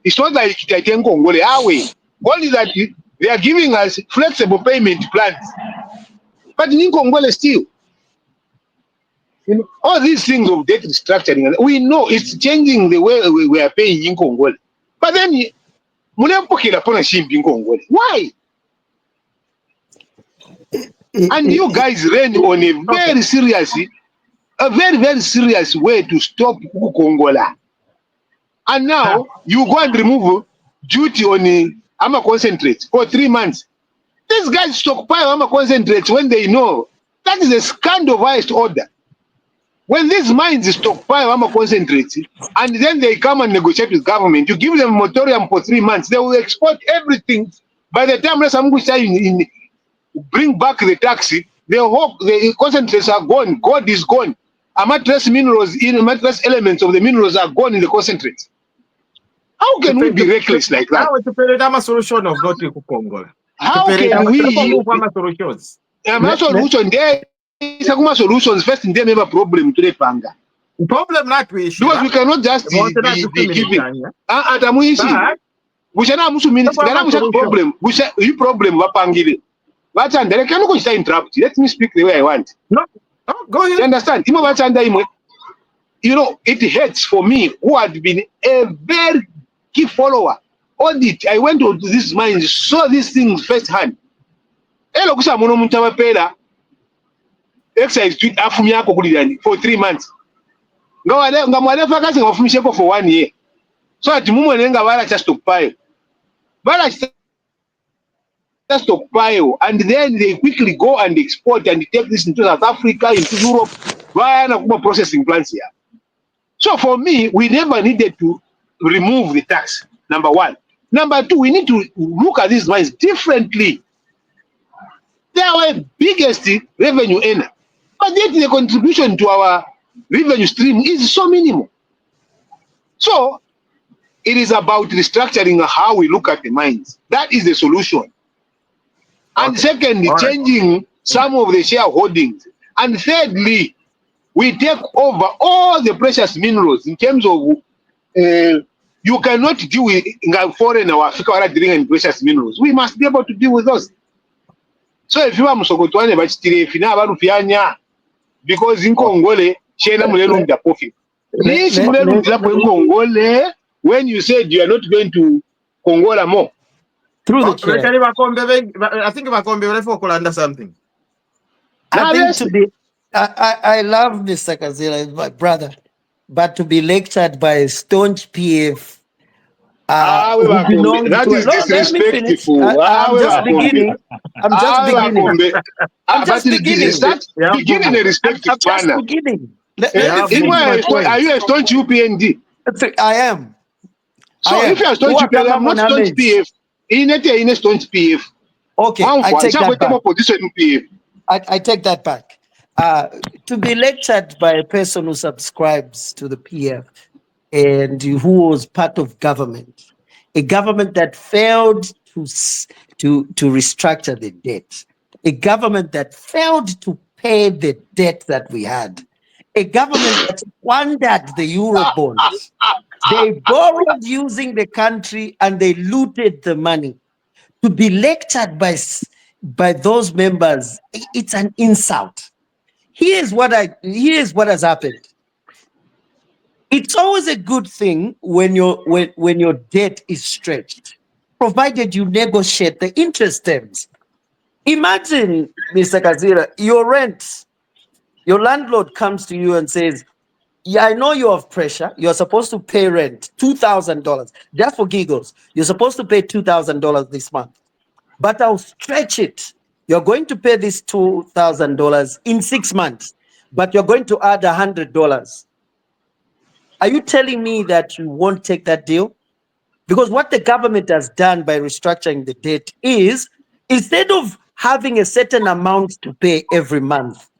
It's not like that in Nkongole. Only that they are giving us flexible payment plans. But in Nkongole still, all these things of debt restructuring, we know it's changing the way we are paying in Nkongole. But then, why? And you guys ran on a very serious, very serious way to stop Kongola. And now you go and remove duty on AMA concentrates for 3 months. These guys stockpile AMA concentrates when they know that is a scandal of highest order. When these mines stockpile AMA concentrates and then they come and negotiate with government, you give them a moratorium for 3 months, they will export everything. By the time bring back the taxi, the concentrates are gone, gold is gone. Amatress minerals, amatress elements of the minerals are gone in the concentrates. How can we be reckless like that? Solution of not Congo. How can we? Solution there is a solutions first in them have a problem to the panga. Problem not we because we cannot just be giving. We shall not problem. We shall you problem wapangile. But and they cannot go interrupt. Let me speak the way I want. No, go ahead. You understand? you know, it hurts for me, who had been a very key follower. Audit, I went to this mine, saw these things firsthand. Elo kusa mono muntaba pela exercise tweet afumi yako kulidani for 3 months. Ngamwale fakasi ngafumisheko for 1 year. So ati mumu nenga wala just stockpile. Wala just stockpile, and then they quickly go and export and take this into South Africa, into Europe, via na processing plants here. So for me, we never needed to remove the tax, number one. Number two, we need to look at these mines differently. They are our biggest revenue earner, but yet the contribution to our revenue stream is so minimal. So it is about restructuring how we look at the mines. That is the solution. And secondly, changing some of the shareholdings. And thirdly, we take over all the precious minerals in terms of you cannot deal with foreign or Africa dealing in precious minerals. We must be able to deal with those. So if you are Musokotwane, but still if you never because in Congole, China Mulelum the profit. When you said you are not going to Congola more. Through the chair. I think Makombe could understand something. I love Mr. Kazila, my brother, but to be lectured by a staunch PF. That is disrespectful. I'm just beginning. I'm just beginning a respectful manner. Are you a staunch UPND? I am. So if you are staunch UPND, I'm not staunch PF. In a staunch PF. Okay, I take that back. I take that back. To be lectured by a person who subscribes to the PF and who was part of government, a government that failed to restructure the debt, a government that failed to pay the debt that we had, a government that squandered the Eurobonds. They borrowed using the country and they looted the money. To be lectured by those members, it's an insult. Here's what has happened. It's always a good thing when your debt is stretched, provided you negotiate the interest terms. Imagine, Mr. Kazira, your rent, your landlord comes to you and says, yeah, I know you have pressure. You're supposed to pay rent, $2,000. Just for giggles, you're supposed to pay $2,000 this month. But I'll stretch it. You're going to pay this $2,000 in 6 months, but you're going to add $100. Are you telling me that you won't take that deal? Because what the government has done by restructuring the debt is, instead of having a certain amount to pay every month,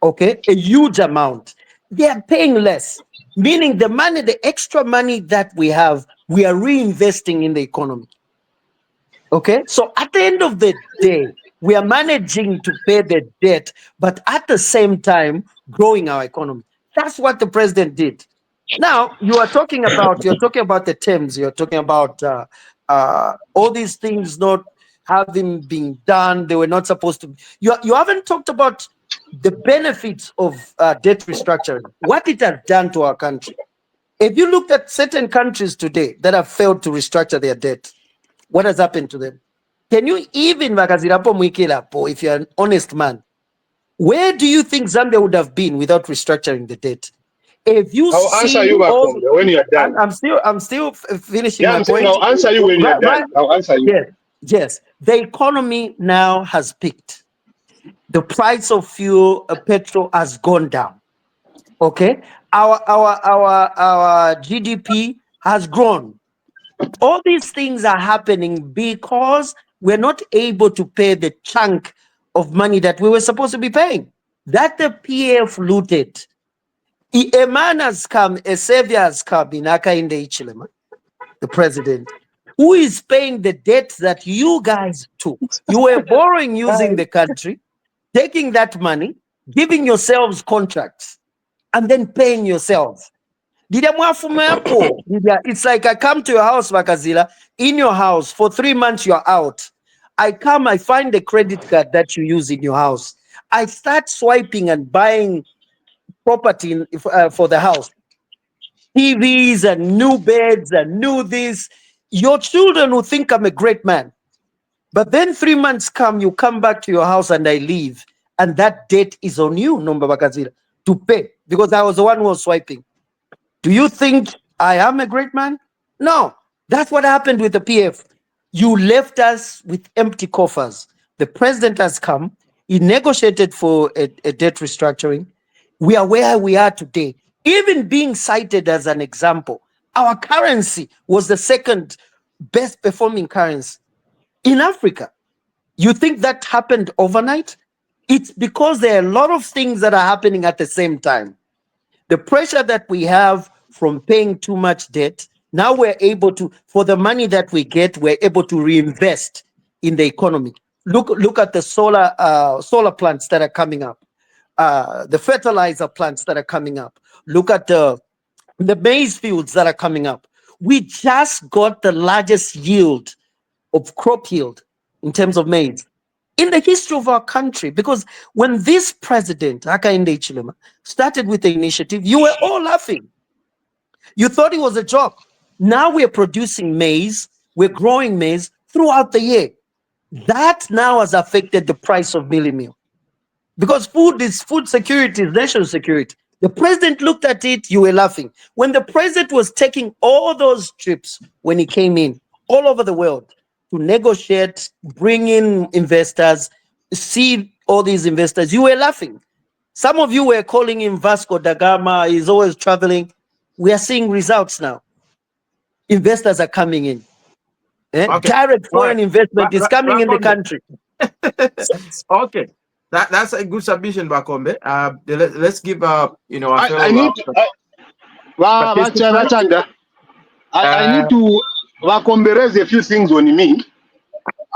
okay, a huge amount, they are paying less, meaning the money, the extra money that we have, we are reinvesting in the economy. Okay, so at the end of the day, we are managing to pay the debt, but at the same time, growing our economy. That's what the president did. Now, you're talking about the terms, you're talking about all these things not having been done, they were not supposed to. You haven't talked about the benefits of debt restructuring, what it has done to our country. If you look at certain countries today that have failed to restructure their debt, what has happened to them? Can you even, if you're an honest man, where do you think Zambia would have been without restructuring the debt? If you I'll answer you when you're done. I'm still finishing my point. I'll answer you when you're done. I'll answer you. Yes. The economy now has peaked. The price of fuel, petrol has gone down. Okay, our GDP has grown. All these things are happening because we're not able to pay the chunk of money that we were supposed to be paying. That the PF looted. A man has come, a savior has come in Hakainde Hichilema, the president, who is paying the debt that you guys took. You were borrowing using the country, taking that money, giving yourselves contracts, and then paying yourselves. It's like I come to your house, Makazila, in your house, for 3 months you're out. I come, I find the credit card that you use in your house. I start swiping and buying property for the house, TVs and new beds and new this. Your children will think I'm a great man. But then 3 months come, you come back to your house and I leave. And that debt is on you, Nomba Bakazira, to pay. Because I was the one who was swiping. Do you think I am a great man? No. That's what happened with the PF. You left us with empty coffers. The president has come. He negotiated for a debt restructuring. We are where we are today. Even being cited as an example, our currency was the second best performing currency in Africa. You think that happened overnight? It's because there are a lot of things that are happening at the same time. The pressure that we have from paying too much debt, now we're able to, for the money that we get, we're able to reinvest in the economy. Look at the solar plants that are coming up, the fertilizer plants that are coming up. Look at the maize fields that are coming up. We just got the largest yield of crop yield in terms of maize in the history of our country. Because when this president, Hakainde Hichilema, started with the initiative, you were all laughing. You thought it was a joke. Now we're producing maize, we're growing maize throughout the year. That now has affected the price of mealie meal. Because food security is national security. The president looked at it, you were laughing. When the president was taking all those trips when he came in, all over the world, to negotiate, bring in investors, see all these investors, you were laughing. Some of you were calling him Vasco da Gama, he's always traveling. We are seeing results now. Investors are coming in. Okay. Direct foreign investment is coming in the country. Okay. That's a good submission, Bakombe. Let's give you know, I need to Bakombe raise a few things on me,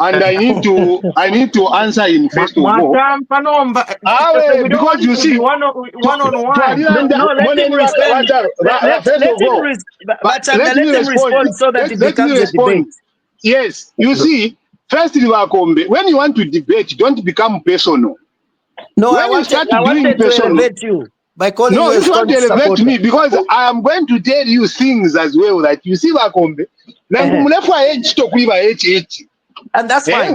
and I need to answer in first of all. Because you see, one on one. Let him respond. Let him respond so that it becomes a debate. Yes, you see, firstly, Bakombe, when you want to debate, don't become personal. No, I wanted to elevate you by calling you. No, you want to elevate me because I am going to tell you things as well that you see Bakombe. And that's fine.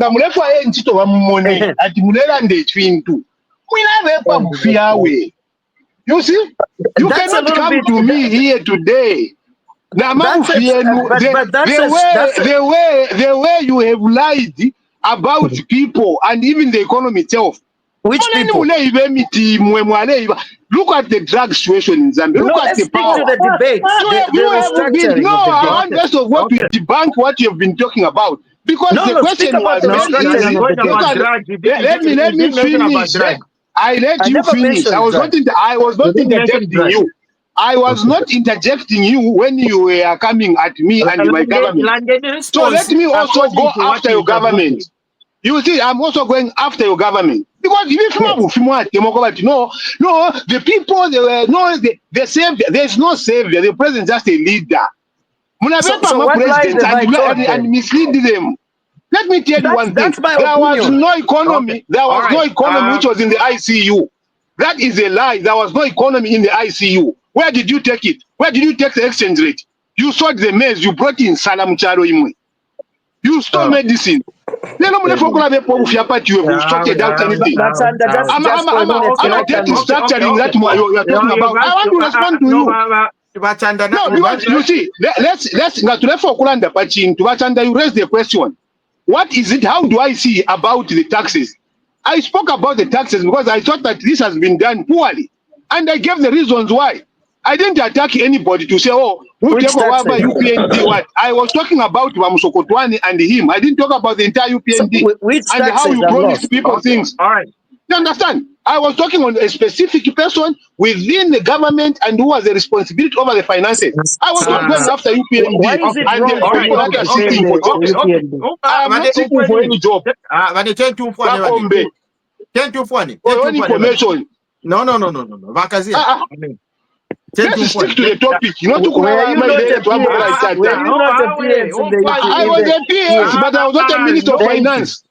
You see, you cannot come to me here today. The way you have lied about people and even the economy itself. Which people? Look at the drug situation in Zambia. Look at the power. To the debate. I want first of all to debunk what you have been talking about. Because the question was let me finish. I let you finish. I was not interjecting you. I was not interjecting you when you were coming at me and my government. So let me also go after your government. You see, I'm also going after your government. Because the people, they saved. There's no savior. The president is just a leader. So what lies and mislead them. Let me tell you one thing. There was no economy. There was no economy which was in the ICU. That is a lie. There was no economy in the ICU. Where did you take it? Where did you take the exchange rate? You sold the maize. You brought in Salam Charo Imwe. You stole medicine. I'm not structuring that you are talking about. I want to respond to you. No, because you see, you raise the question. What is it? How do I see about the taxes? I spoke about the taxes because I thought that this has been done poorly. And I gave the reasons why. I didn't attack anybody to say, oh, who take over UPND what? I was talking about Mamsokotwani and him. I didn't talk about the entire UPND and how you promise people things. All right. You understand? I was talking on a specific person within the government and who has the responsibility over the finances. I was not going after UPND and the people that are seeking for jobs. I am not seeking for any job. No. Let's stick to the topic. You know, I was a PS, but I was not a minister of finance.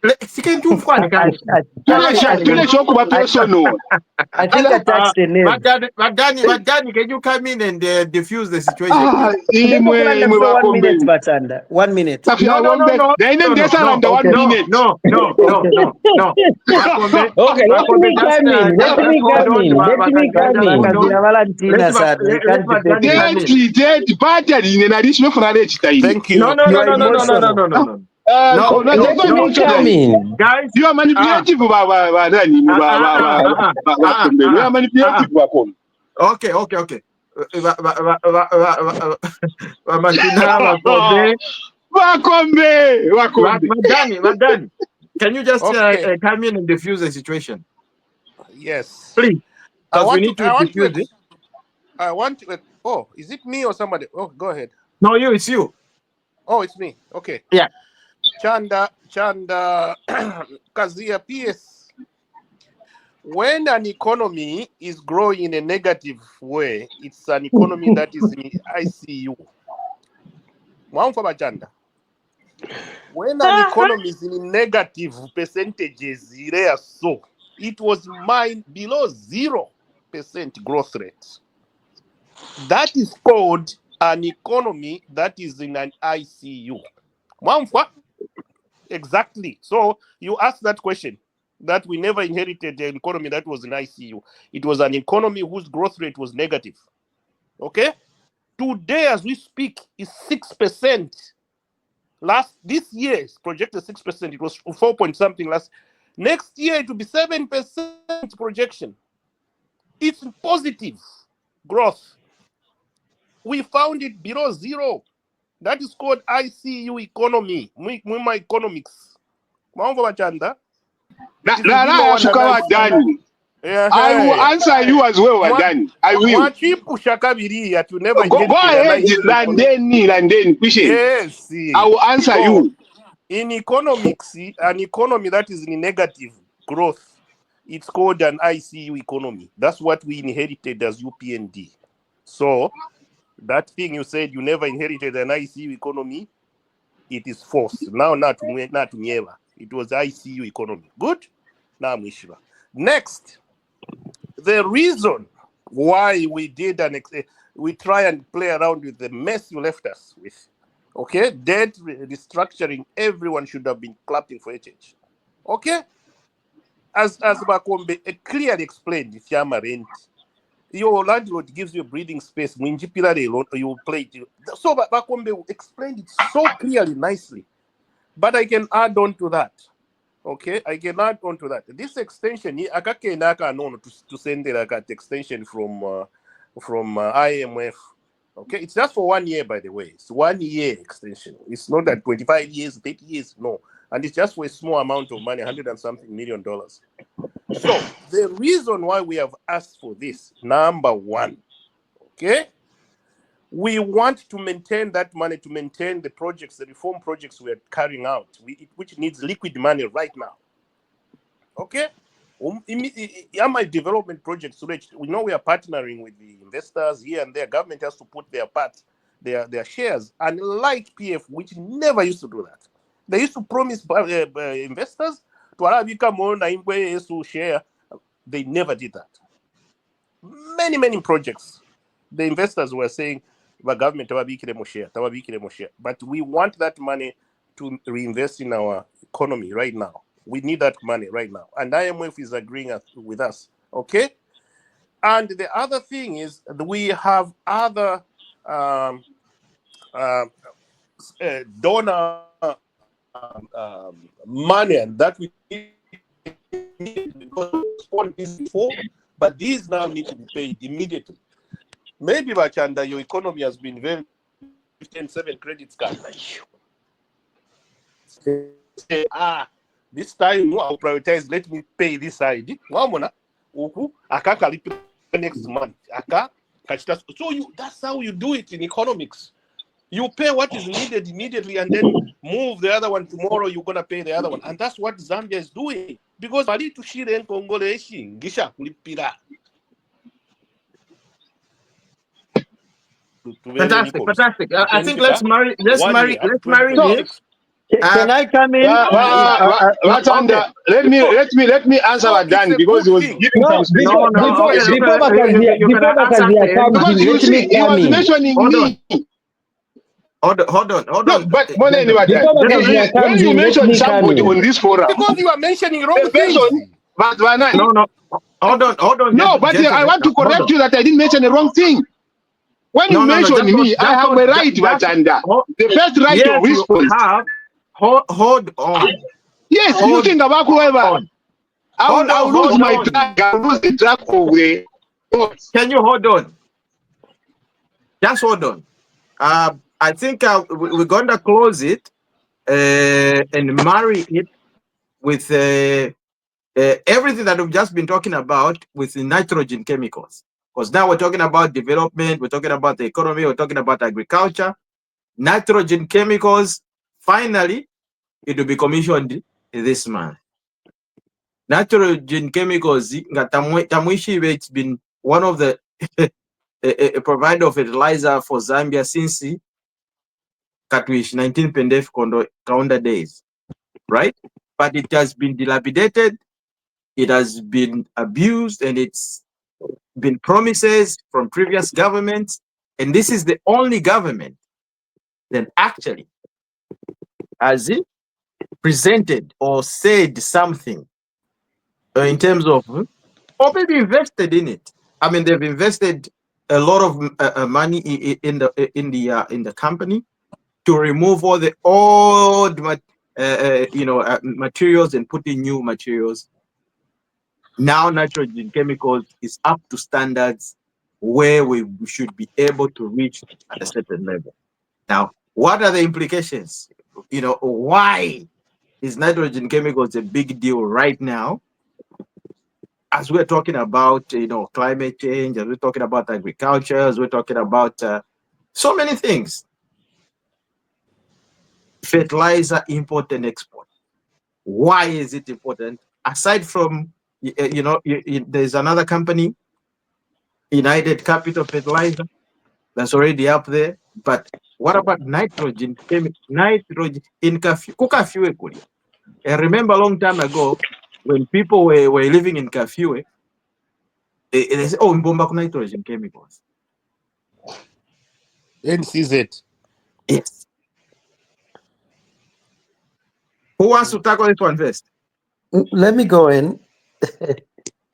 Sikeni tumfane kale. Tule shokuba personal. I think I touched the name. Madani, can you come in and diffuse the situation? Imwe 1 minute, Batanda. 1 minute. No. Okay, No. let me come in. Let me come in. Valentina said they can't debate me. Thank you. No. You are emotional. Let me come in. Guys, you are manipulative. You are manipulative. Okay. Madani, can you just come in and diffuse the situation? Yes. Please. Because we need to diffuse it. I want to. Oh, is it me or somebody? Oh, go ahead. No, it's you. Oh, it's me. Okay. Yeah. Chanda, Kazia PS. When an economy is growing in a negative way, it's an economy that is in ICU. Chanda. When an economy is in negative percentages, so it was below 0% growth rate. That is called an economy that is in an ICU. Exactly. So you asked that question, that we never inherited an economy that was in ICU. It was an economy whose growth rate was negative. Okay? Today, as we speak, is 6%. This year is projected 6%. It was 4 point something last. Next year it will be 7% projection. It's positive growth. We found it below 0. That is called ICU economy. My economics. I will answer you as well, Wadani. I will. Go ahead, Landeni. Yes. I will answer you. In economics, an economy that is in negative growth, it's called an ICU economy. That's what we inherited as UPND. So that thing you said you never inherited an ICU economy, it is false. Now not never. It was ICU economy. Good? Now Mishra. Next, the reason why we did we try and play around with the mess you left us with. Okay, debt restructuring, everyone should have been clapping for HH. Okay? As Bakombe clearly explained, if you're rent, your landlord gives you a breathing space, you play it. So Bakombe explained it so clearly, nicely. But I can add on to that. Okay, I can add on to that. This extension, to send the extension from IMF. Okay, it's just for 1 year, by the way. It's 1 year extension. It's not that 25 years, 30 years, no. And it's just for a small amount of money, $100 and something million. So the reason why we have asked for this, number one, okay, we want to maintain that money, to maintain the projects, the reform projects we are carrying out, which needs liquid money right now. Okay? My development projects, we know we are partnering with the investors here and there. Government has to put their part, their shares. Unlike PF, which never used to do that. They used to promise investors to allow you come on to share. They never did that. Many projects, the investors were saying, the government, but we want that money to reinvest in our economy right now. We need that money right now. And IMF is agreeing with us. Okay? And the other thing is we have other donor money that we need before, but these now need to be paid immediately. Maybe, Bachanda, your economy has been very 7 credit cards. This time I'll prioritize. Let me pay this side. Next month. So that's how you do it in economics. You pay what is needed immediately and then move the other one tomorrow. You're gonna pay the other one, and that's what Zambia is doing because Mali to shire and Congolese gisha kulipira. Fantastic. I think let's marry this. Can I come in? Let me answer No, Dan it's a because he good was thing. giving some before specific Bakazia comes in, because you let see, me he come was in. mentioning me. Hold on. No, but more than anyway, Before Bakazia when comes you in, let mention me come somebody in. on this forum, Because you are mentioning wrong the things. person, but No. Hold on. no, but I want to correct you that I didn't mention the wrong thing. When you mention me, I have a right, Batanda. The first right of you response. have. Hold on. Yes, you think about whoever. I'll lose my on. track. I'll lose the track of the thoughts. Can you hold on? Just hold on. I think we're going to close it and marry it with everything that we've just been talking about with the nitrogen chemicals. Because now we're talking about development, we're talking about the economy, we're talking about agriculture. Nitrogen chemicals, finally, it will be commissioned this month. Nitrogen chemicals, it's been one of the a provider of fertilizer for Zambia since Katwish 19 Pendef calendar days, right? But it has been dilapidated, it has been abused, and it's been promises from previous governments, and this is the only government that actually has presented or said something in terms of, or maybe invested in it. I mean, they've invested a lot of money in the company to remove all the old materials and put in new materials. Now nitrogen chemicals is up to standards where we should be able to reach at a certain level. Now, what are the implications? Why is nitrogen chemicals a big deal right now? As we're talking about, climate change, as we're talking about agriculture, as we're talking about so many things. Fertilizer import and export. Why is it important? Aside from, there's another company, United Capital Fertilizer, that's already up there. But what about nitrogen? Nitrogen in Kafue. I remember a long time ago when people were living in Kafue, they say, oh, Mbomba nitrogen chemicals. NCZ. Yes. Who wants to tackle this one first? Let me go in.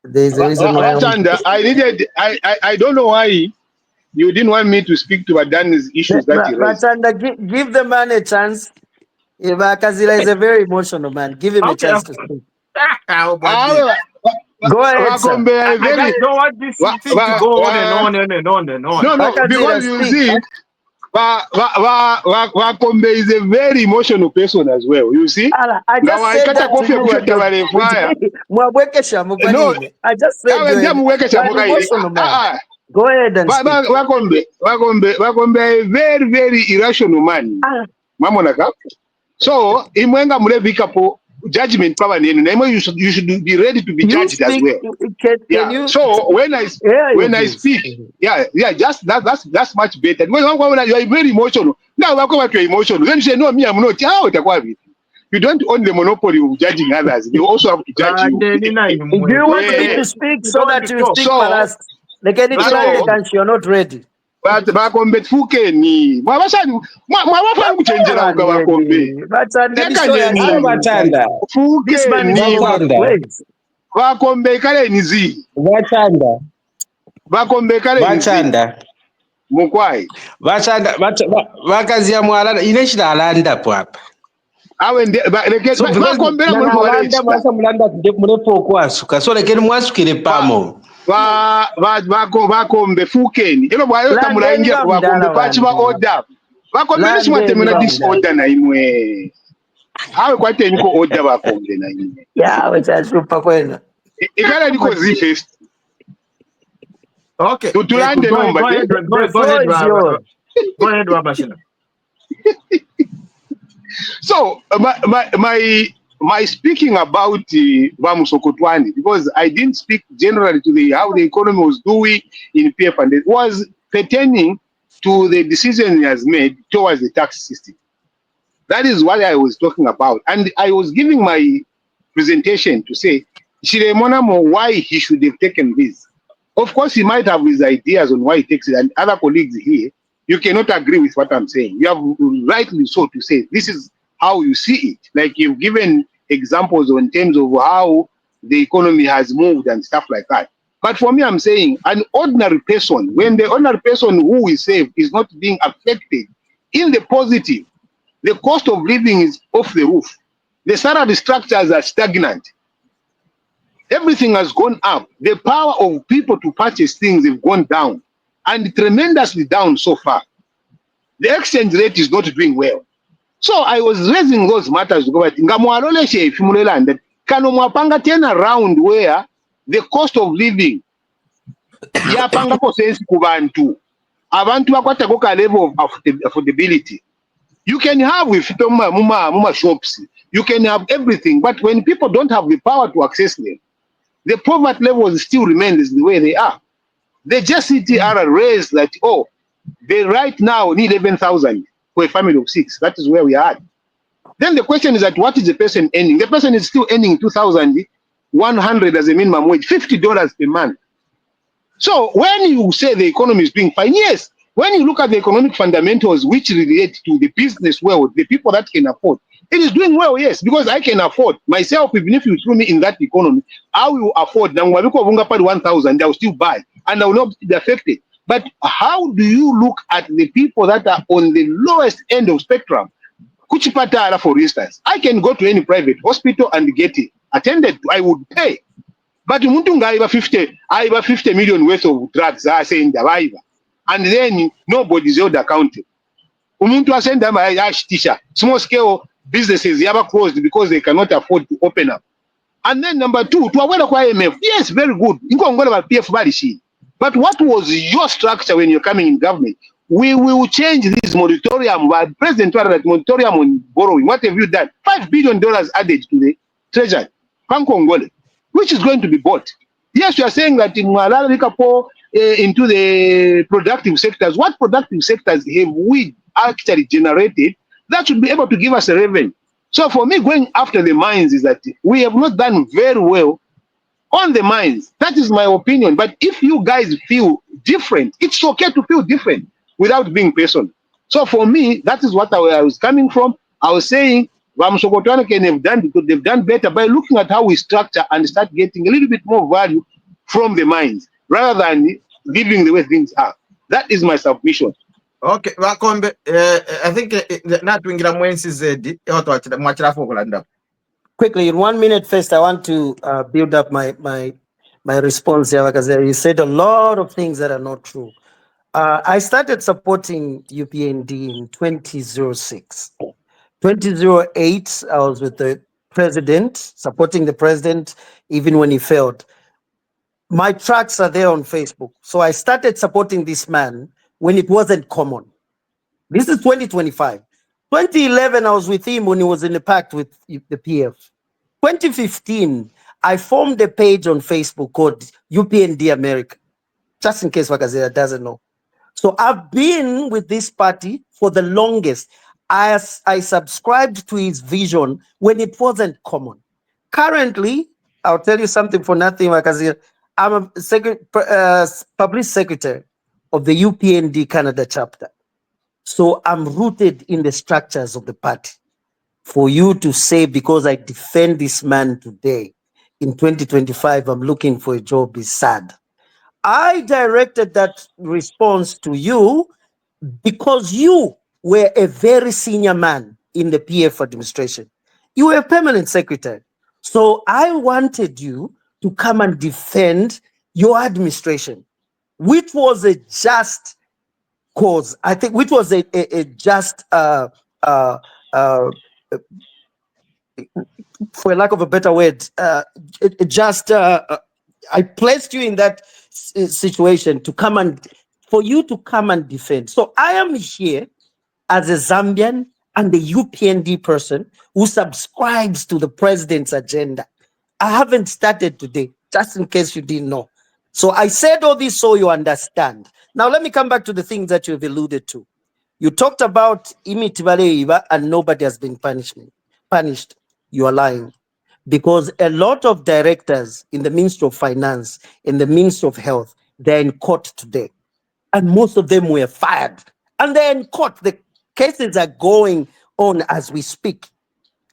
There's a reason why I don't know why you didn't want me to speak to Adan's issues that he raised. But give the man a chance. Kazila is a very emotional man. Give him a chance to speak. Go ahead, sir. I don't want this thing to go on and on and on and on. No, because you see, Wakombe is a very emotional person as well. You see? I just said that to you. No, I just said emotional man. Go ahead and speak. Wakombe a very, very irrational man. Mamonaka. So, imwenga mulevika po judgment power nenu. You should be ready to be judged as well. Can you? So when I speak, just that's much better. When you are very emotional, now welcome to emotional. Then you say, no, me, I'm not. You don't own the monopoly of judging others. You also have to judge you. Do you want me to speak so that you speak first? Like any client, you're not ready. But Bakombe Fukeni, mwawafa kuchenjera uka Bakombe. Fukeni, Bakombe kale nizi. Bakombe kale nizi. Mukwai. Vakazia mwalanda inechida alanda pwapa. Awe Bakombe na mwalanda mwasa mulanda munepo kwasuka so lekeni mwasukire pamo. Bakombe Fukeni. Elo bwayo tamulangira Bakombe pachi ba order. Bakombe ni swatemena disorder na imwe. Awe kwate niko order Bakombe na imwe. Yeah, wachashupa kwena. Ikala niko zifest. Okay. Go ahead, Babashina. So my speaking about Vamusokotwani, because I didn't speak generally to how the economy was doing in PF, and it was pertaining to the decision he has made towards the tax system. That is what I was talking about. And I was giving my presentation to say, Shiremonamo, why he should have taken this. Of course, he might have his ideas on why he takes it, and other colleagues here, you cannot agree with what I'm saying. You have rightly so to say, this is how you see it. Like you've given examples in terms of how the economy has moved and stuff like that. But for me, I'm saying an ordinary person, when the ordinary person who we save is not being affected in the positive, the cost of living is off the roof. The salary structures are stagnant. Everything has gone up. The power of people to purchase things have gone down, and tremendously down so far. The exchange rate is not doing well. So I was raising those matters to go at Ngamwaloleshe Fumulela, kano mwapanga tena round where the cost of living yapanga ko sense kubantu. Abantu bakwata koka level of affordability. You can have with muma shops, you can have everything, but when people don't have the power to access them, the poverty levels still remain the way they are. They just are raised that, oh, they right now need 11,000 for a family of 6. That is where we are at. Then the question is that what is the person earning? The person is still earning 2,100 as a minimum wage, $50 per month. So when you say the economy is doing fine, yes, when you look at the economic fundamentals which relate to the business world, the people that can afford, it is doing well, yes, because I can afford myself. Even if you threw me in that economy, I will afford. Now, 1,000, I will still buy, and I will not be affected. But how do you look at the people that are on the lowest end of spectrum? Kuchipatara, for instance, I can go to any private hospital and get it attended to. I would pay. But I have 50 million worth of drugs, I say in the and then nobody's held accountable. Umuntu asenda tisha small scale businesses have closed because they cannot afford to open up. And then number two, to avoid IMF, yes, very good. You can go about PF Barishi. But what was your structure when you're coming in government? We will change this moratorium. President that moratorium on borrowing. What have you done? $5 billion added to the treasury, which is going to be bought. Yes, you are saying that in into the productive sectors. What productive sectors have we actually generated that should be able to give us a revenue? So for me, going after the mines is that we have not done very well on the mines. That is my opinion. But if you guys feel different, it's okay to feel different without being personal. So for me, that is what I was coming from. I was saying Vamsokotwana can have done because they've done better by looking at how we structure and start getting a little bit more value from the mines rather than leaving the way things are. That is my submission. Okay, Wakombe, I think not wingira mwensi zedi mwachira kulanda. Quickly, in 1 minute first, I want to build up my response here because you said a lot of things that are not true. I started supporting UPND in 2006. 2008, I was with the president, supporting the president even when he failed. My tracks are there on Facebook. So I started supporting this man when it wasn't common. This is 2025. 2011, I was with him when he was in the pact with the PF. 2015, I formed a page on Facebook called UPND America, just in case Wakazera doesn't know. So I've been with this party for the longest. I subscribed to his vision when it wasn't common. Currently, I'll tell you something for nothing, Wakazera. I'm a public secretary of the UPND Canada chapter. So I'm rooted in the structures of the party. For you to say, because I defend this man today, in 2025, I'm looking for a job is sad. I directed that response to you because you were a very senior man in the PF administration. You were a permanent secretary. So I wanted you to come and defend your administration, which was a just cause, I think, which was a just, for lack of a better word, I placed you in that situation to come and, for you to come and defend. So I am here as a Zambian and a UPND person who subscribes to the president's agenda. I haven't started today, just in case you didn't know. So I said all this so you understand. Now let me come back to the things that you've alluded to. You talked about imitibaleiva and nobody has been punished. You are lying. Because a lot of directors in the Ministry of Finance, in the Ministry of Health, they're in court today. And most of them were fired. And they're in court. The cases are going on as we speak.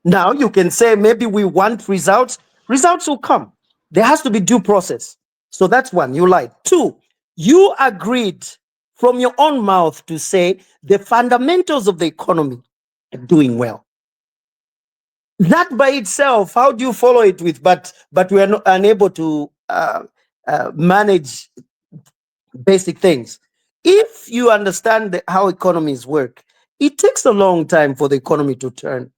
Now you can say maybe we want results. Results will come. There has to be due process. So that's one, you lied. Two, you agreed from your own mouth to say the fundamentals of the economy are doing well. That by itself, how do you follow it with, but we are not unable to manage basic things? If you understand how economies work, it takes a long time for the economy to turn.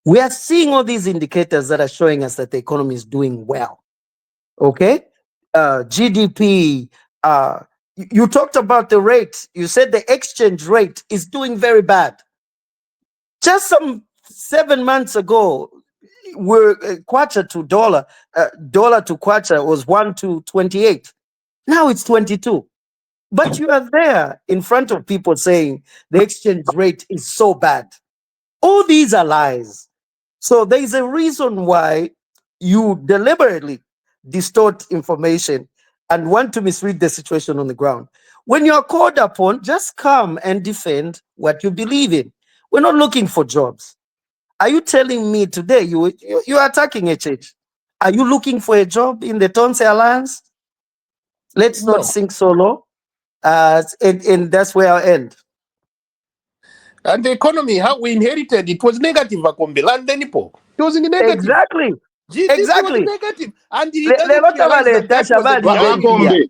We are seeing all these indicators that are showing us that the economy is doing well. Okay? GDP, you talked about the rate. You said the exchange rate is doing very bad. Just some 7 months ago, we're kwacha to dollar, dollar to kwacha was 1 to 28. Now it's 22. But you are there in front of people saying the exchange rate is so bad. All these are lies. So there is a reason why you deliberately distort information and want to misread the situation on the ground. When you are called upon, just come and defend what you believe in. We're not looking for jobs. Are you telling me today you are attacking HH? Are you looking for a job in the Tonse Alliance? Let's not sink so low. And that's where I'll end. And the economy, how we inherited, it was negative. It was in the negative. Exactly. GDP exactly. was negative. And he doesn't realize that that was a Wakombe,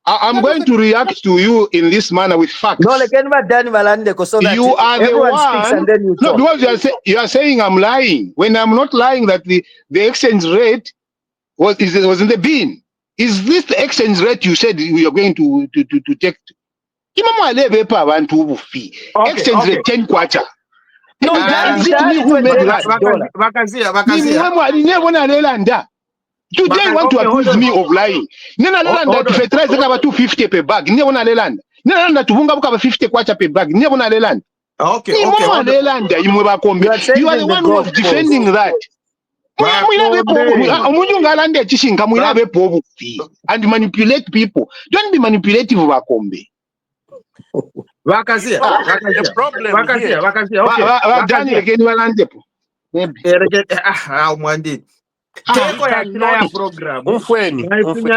I'm going to react to you in this manner with facts. No, so that You are the everyone speaks one. and then you No, talk. because you are saying I'm lying. When I'm not lying, that the exchange rate was in the bin. Is this the exchange rate you said you are going to take? Exchange rate 10 kwacha. No, Is it me who made that? Today you want to accuse me of lying. Nena lelanda to fertilizer kaba 250 per bag. Nne wona lelanda. Nena lelanda to bunga buka 50 kwacha per bag. Nne wona lelanda. Okay. You are the one who was defending that. And manipulate people. Don't be manipulative, Wakombe. the problem here. Teko ya chilaya program.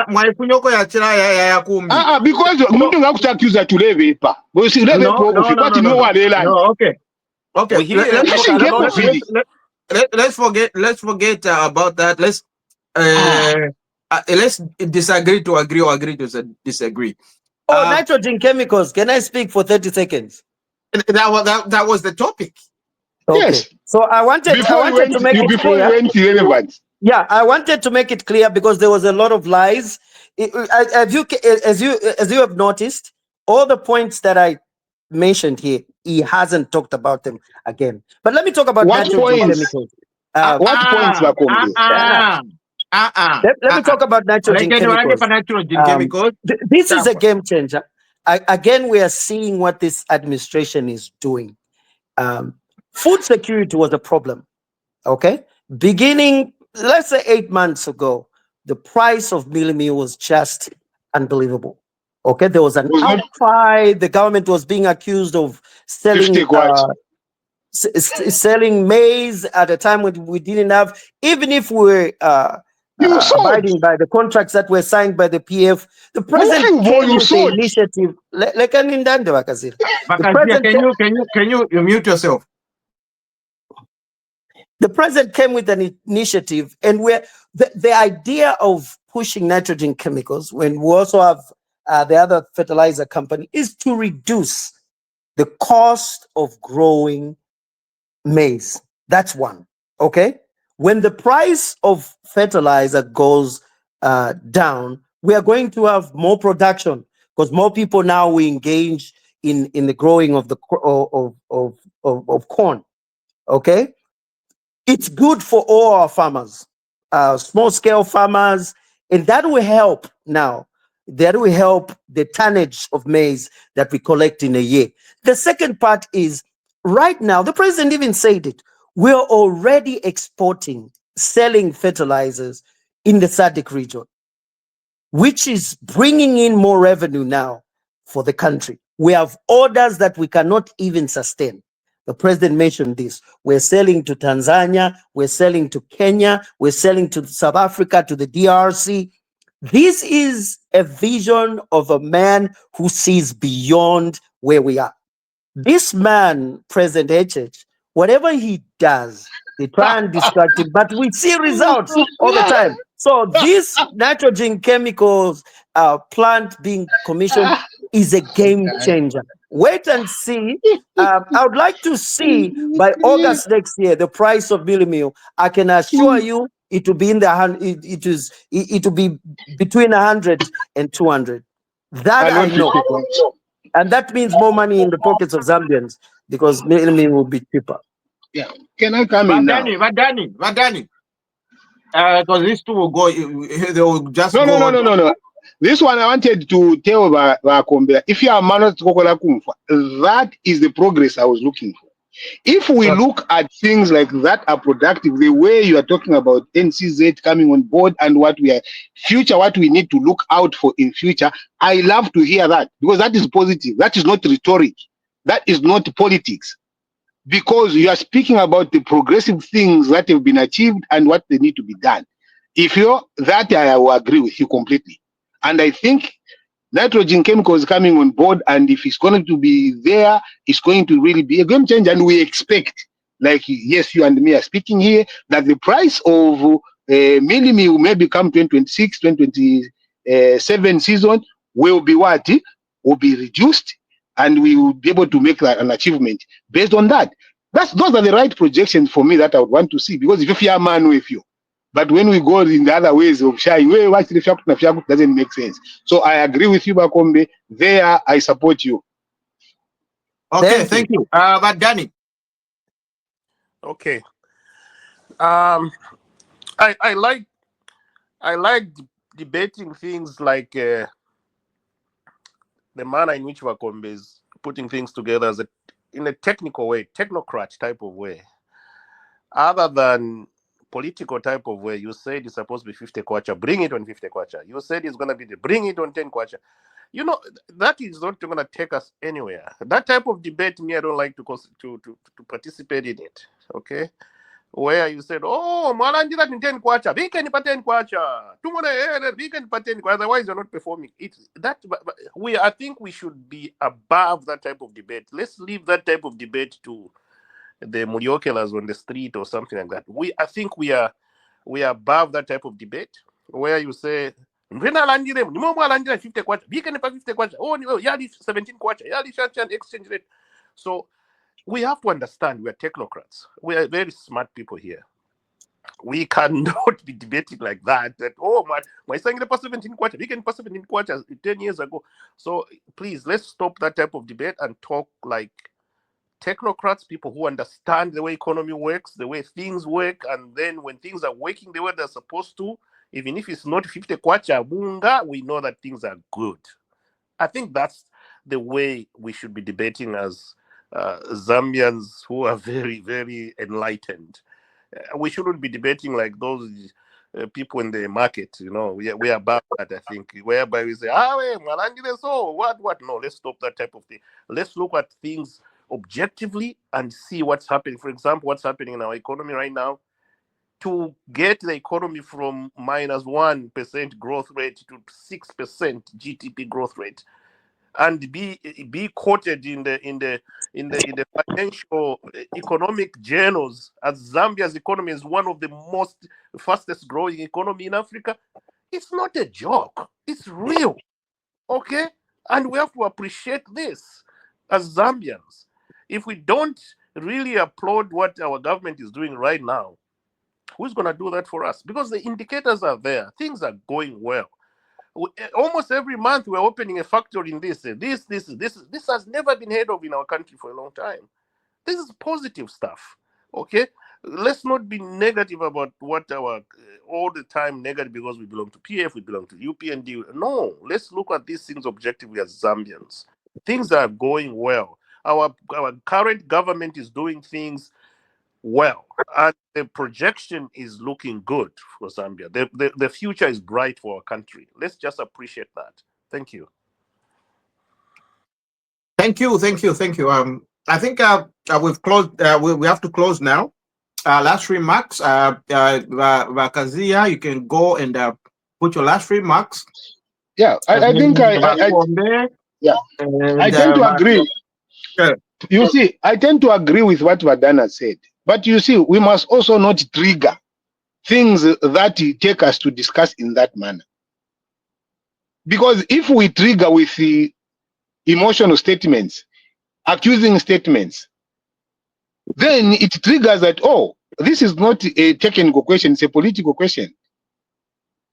Mwaifunyoko ya chilaya ya kumbi. Because muntu ngakusakuza tulevepa. No, okay. Let's forget about that. Let's disagree to agree or agree to disagree. Nitrogen chemicals. Can I speak for 30 seconds? That was the topic. Okay. Yes. So I wanted to make it clear. Yeah, I wanted to make it clear because there was a lot of lies. As you have noticed, all the points that I mentioned here, he hasn't talked about them again. But let me talk about nitrogen chemicals. What points, Wakombe? Let me talk about nitrogen chemicals. This is a game changer. Again, we are seeing what this administration is doing. Food security was a problem. Okay, beginning, let's say 8 months ago, the price of meal was just unbelievable. Okay, there was an outcry. The government was being accused of selling selling maize at a time when we didn't have, even if we were abiding by the contracts that were signed by the PF. The president came with the initiative. Can you mute yourself? The president came with an initiative, and where the idea of pushing nitrogen chemicals, when we also have the other fertilizer company, is to reduce the cost of growing maize. That's one. Okay. When the price of fertilizer goes down, we are going to have more production because more people now will engage in the growing of the of corn. Okay. It's good for all our farmers, small scale farmers, and that will help now that will help the tonnage of maize that we collect in a year. The second part is right now, the president even said it, we're already exporting, selling fertilizers in the SADC region, which is bringing in more revenue now for the country. We have orders that we cannot even sustain. The president mentioned this. We're selling to Tanzania, we're selling to Kenya, we're selling to South Africa, to the DRC. This is a vision of a man who sees beyond where we are. This man, President HH, whatever he does, they try and distract him, but we see results all the time. So this nitrogen chemicals plant being commissioned is a game changer. Wait and see. I would like to see by August next year the price of meal. I can assure you it will be in the it will be between 100 and 200. That I know. And that means more money in the pockets of Zambians because meal will be cheaper. Yeah. Can I come in now? Vadani. Because these two will go, they will just No. This one I wanted to tell Vakombe, if you are Manos Kokola Kumfa, that is the progress I was looking for. If we look at things like that are productive, the way you are talking about NCZ coming on board and what we need to look out for in future, I love to hear that because that is positive. That is not rhetoric. That is not politics. Because you are speaking about the progressive things that have been achieved and what they need to be done. If you're that, I will agree with you completely. And I think nitrogen chemicals coming on board, and if it's going to be there, it's going to really be a game changer. And we expect, like, yes, you and me are speaking here, that the price of meal maybe come 2026, 2027 season will be what? Will be reduced, and we will be able to make that an achievement based on that. Those are the right projections for me that I would want to see, because if you are man with you, but when we go in the other ways of shying, doesn't make sense. So I agree with you, Bakombe. There, I support you. Okay, thank you. But Danny. Okay. I like debating things like the manner in which Bakombe is putting things together in a technical way, technocrat type of way, other than political type of way. You said it's supposed to be 50 kwacha, bring it on 50 kwacha. You said it's going to be bring it on 10 kwacha. You know, that is not going to take us anywhere. That type of debate, me, I don't like to participate in it, okay? Where you said, oh, Malanjira in 10 kwacha, we can put 10 kwacha, tomorrow we can put 10 kwacha, otherwise you're not performing. I think we should be above that type of debate. Let's leave that type of debate to the Muriokelas on the street or something like that. I think we are above that type of debate where you say, we can 50 kwacha, we can 50 kwacha, oh, yeah, 17 kwacha, yeah, exchange rate. So we have to understand we are technocrats. We are very smart people here. We cannot be debating like that. Oh, my saying the 17 kwacha, we can 17 kwacha 10 years ago. So please, let's stop that type of debate and talk like technocrats, people who understand the way economy works, the way things work, and then when things are working the way they're supposed to, even if it's not 50 kwacha bunga, we know that things are good. I think that's the way we should be debating as Zambians who are very, very enlightened. We shouldn't be debating like those people in the market, you know. We are above that, I think, whereby we say, what? No, let's stop that type of thing. Let's look at things objectively and see what's happening. For example, what's happening in our economy right now. To get the economy from -1% growth rate to 6% GDP growth rate, and be quoted in the financial economic journals as Zambia's economy is one of the most fastest growing economy in Africa, it's not a joke. It's real, okay? And we have to appreciate this as Zambians. If we don't really applaud what our government is doing right now, who's going to do that for us? Because the indicators are there. Things are going well. Almost every month we're opening a factory in this. This has never been heard of in our country for a long time. This is positive stuff, okay? let's not be negative about what our all the time negative because we belong to PF, we belong to UPND. No, let's look at these things objectively as Zambians. Things are going well. Our current government is doing things well, and the projection is looking good for Zambia. The future is bright for our country. Let's just appreciate that. Thank you. Thank you. I think we've closed. We have to close now. Last remarks. Vakazia, you can go and put your last remarks. Yeah, I think I tend to agree. You see, I tend to agree with what Vadana said. But you see, we must also not trigger things that take us to discuss in that manner. Because if we trigger with the emotional statements, accusing statements, then it triggers that, oh, this is not a technical question, it's a political question.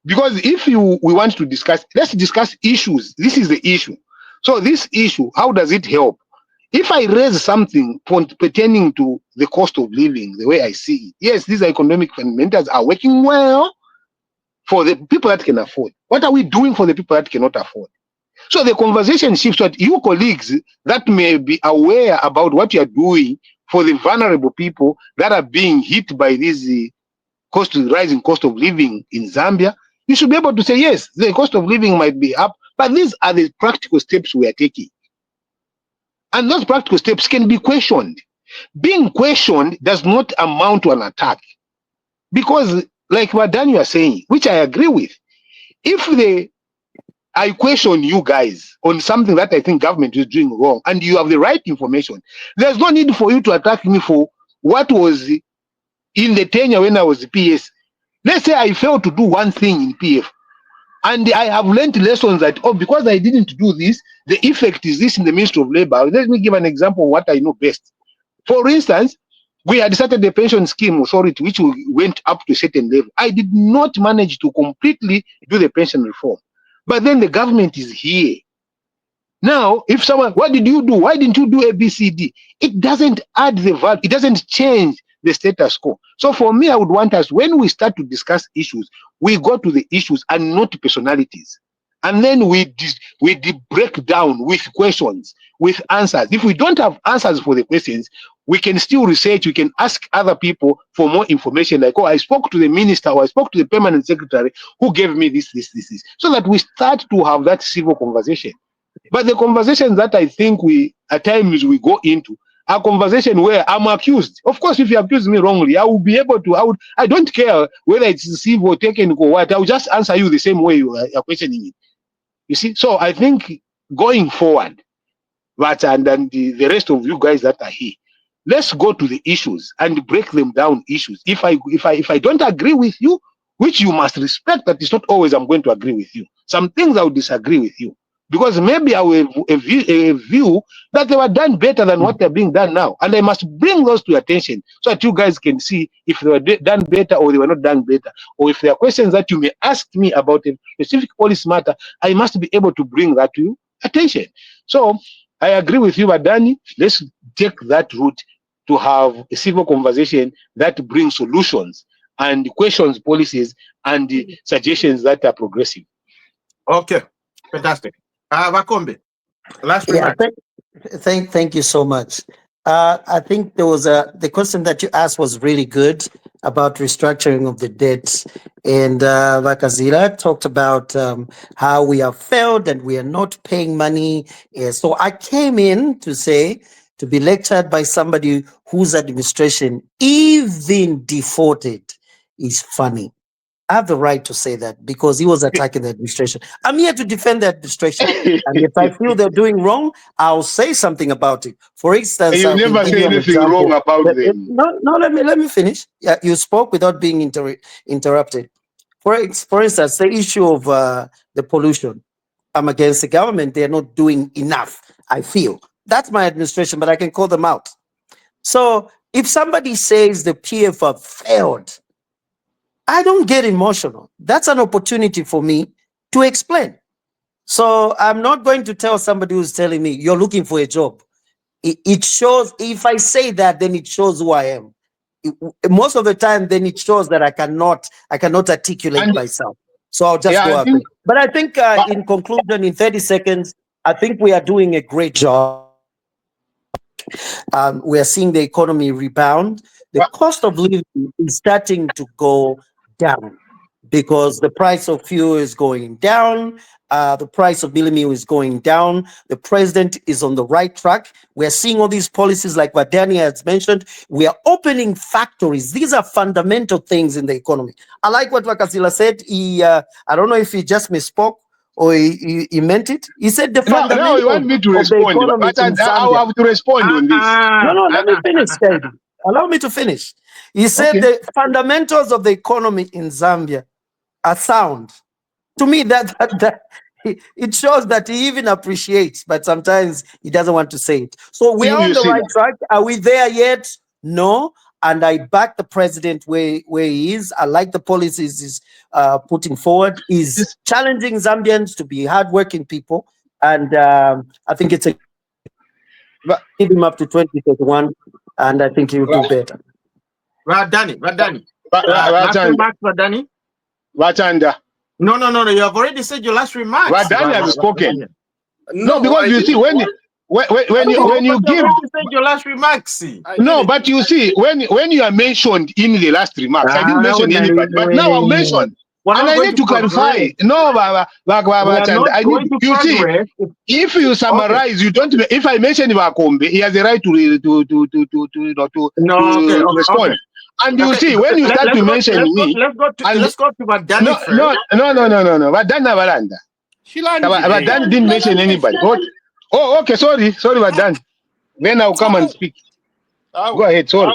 Because if we want to discuss, let's discuss issues. This is the issue. So this issue, how does it help? If I raise something pertaining to the cost of living, the way I see it, yes, these economic fundamentals are working well for the people that can afford. What are we doing for the people that cannot afford? So the conversation shifts to you colleagues that may be aware about what you are doing for the vulnerable people that are being hit by this rising cost of living in Zambia. You should be able to say, yes, the cost of living might be up, but these are the practical steps we are taking. And those practical steps can be questioned. Being questioned does not amount to an attack. Because, like what Dan you are saying, which I agree with, if I question you guys on something that I think government is doing wrong, and you have the right information, there's no need for you to attack me for what was in the tenure when I was PS. Let's say I failed to do one thing in PF, and I have learned lessons that, oh, because I didn't do this, the effect is this in the Ministry of Labor. Let me give an example of what I know best. For instance, we had started the pension scheme authority, which went up to a certain level. I did not manage to completely do the pension reform. But then the government is here. Now, if someone, what did you do? Why didn't you do ABCD? It doesn't add the value. It doesn't change the status quo. So for me, I would want us, when we start to discuss issues, we go to the issues and not personalities. And then we break down with questions, with answers. If we don't have answers for the questions, we can still research. We can ask other people for more information, like, oh, I spoke to the minister or I spoke to the permanent secretary who gave me this, so that we start to have that civil conversation. But the conversations that I think at times we go into are conversation where I'm accused. Of course, if you accuse me wrongly, I will be able to, I don't care whether it's civil or technical or what, I will just answer you the same way you are questioning it. You see, so I think going forward, and the rest of you guys that are here, let's go to the issues and break them down issues. If I don't agree with you, which you must respect, that it's not always I'm going to agree with you. Some things I will disagree with you, because maybe I will have a view that they were done better than what they're being done now. And I must bring those to your attention so that you guys can see if they were done better or they were not done better. Or if there are questions that you may ask me about a specific policy matter, I must be able to bring that to your attention. So I agree with you, Badani. Let's take that route to have a civil conversation that brings solutions and questions policies and suggestions that are progressive. Okay, fantastic. Vakombe, last remark. Thank you so much. I think there was the question that you asked was really good about restructuring of the debts, and Vakazila talked about how we have failed and we are not paying money. So I came in to be lectured by somebody whose administration, even defaulted, is funny. I have the right to say that because he was attacking the administration. I'm here to defend the administration. And if I feel they're doing wrong, I'll say something about it. For instance, you never say anything wrong about them. No, let me finish. Yeah, you spoke without being interrupted. For instance, the issue of the pollution. I'm against the government. They're not doing enough, I feel. That's my administration, but I can call them out. So if somebody says the PF failed, I don't get emotional. That's an opportunity for me to explain. So I'm not going to tell somebody who's telling me you're looking for a job. It shows, if I say that, then it shows who I am. most of the time, then it shows that I cannot articulate myself. So I'll just go up. But I think in conclusion, in 30 seconds, I think we are doing a great job. We are seeing the economy rebound. The cost of living is starting to go down because the price of fuel is going down. The price of meal is going down. The president is on the right track. We are seeing all these policies like what Danny has mentioned. We are opening factories. These are fundamental things in the economy. I like what Wakazila said. I don't know if he just misspoke or he meant it. He said the fundamentals. No, you want me to respond, but I have to respond on this. No, let me finish, David. Allow me to finish. He said the fundamentals of the economy in Zambia are sound. To me, that it shows that he even appreciates, but sometimes he doesn't want to say it. So we are on the right track. Are we there yet? No. And I back the president where he is. I like the policies he's putting forward. He's challenging Zambians to be hardworking people. And I think it's give him up to 2031, and I think he will do better. Radani. Watanda. No. You have already said your last remarks. Radani has spoken. No, because you see, when you give your last remarks. No, but you see, when you are mentioned in the last remarks, I didn't mention anybody, but now I'm mentioned. And I need to clarify. No, you see, if you summarize, you don't. If I mention Wakombe, he has the right to respond. And you see, when you start to mention me, let's go to Vadani. No. Vadana Varanda. Vadani didn't mention anybody. Oh, okay. Sorry, Vadani. Then I'll come and speak. Go ahead. Sorry.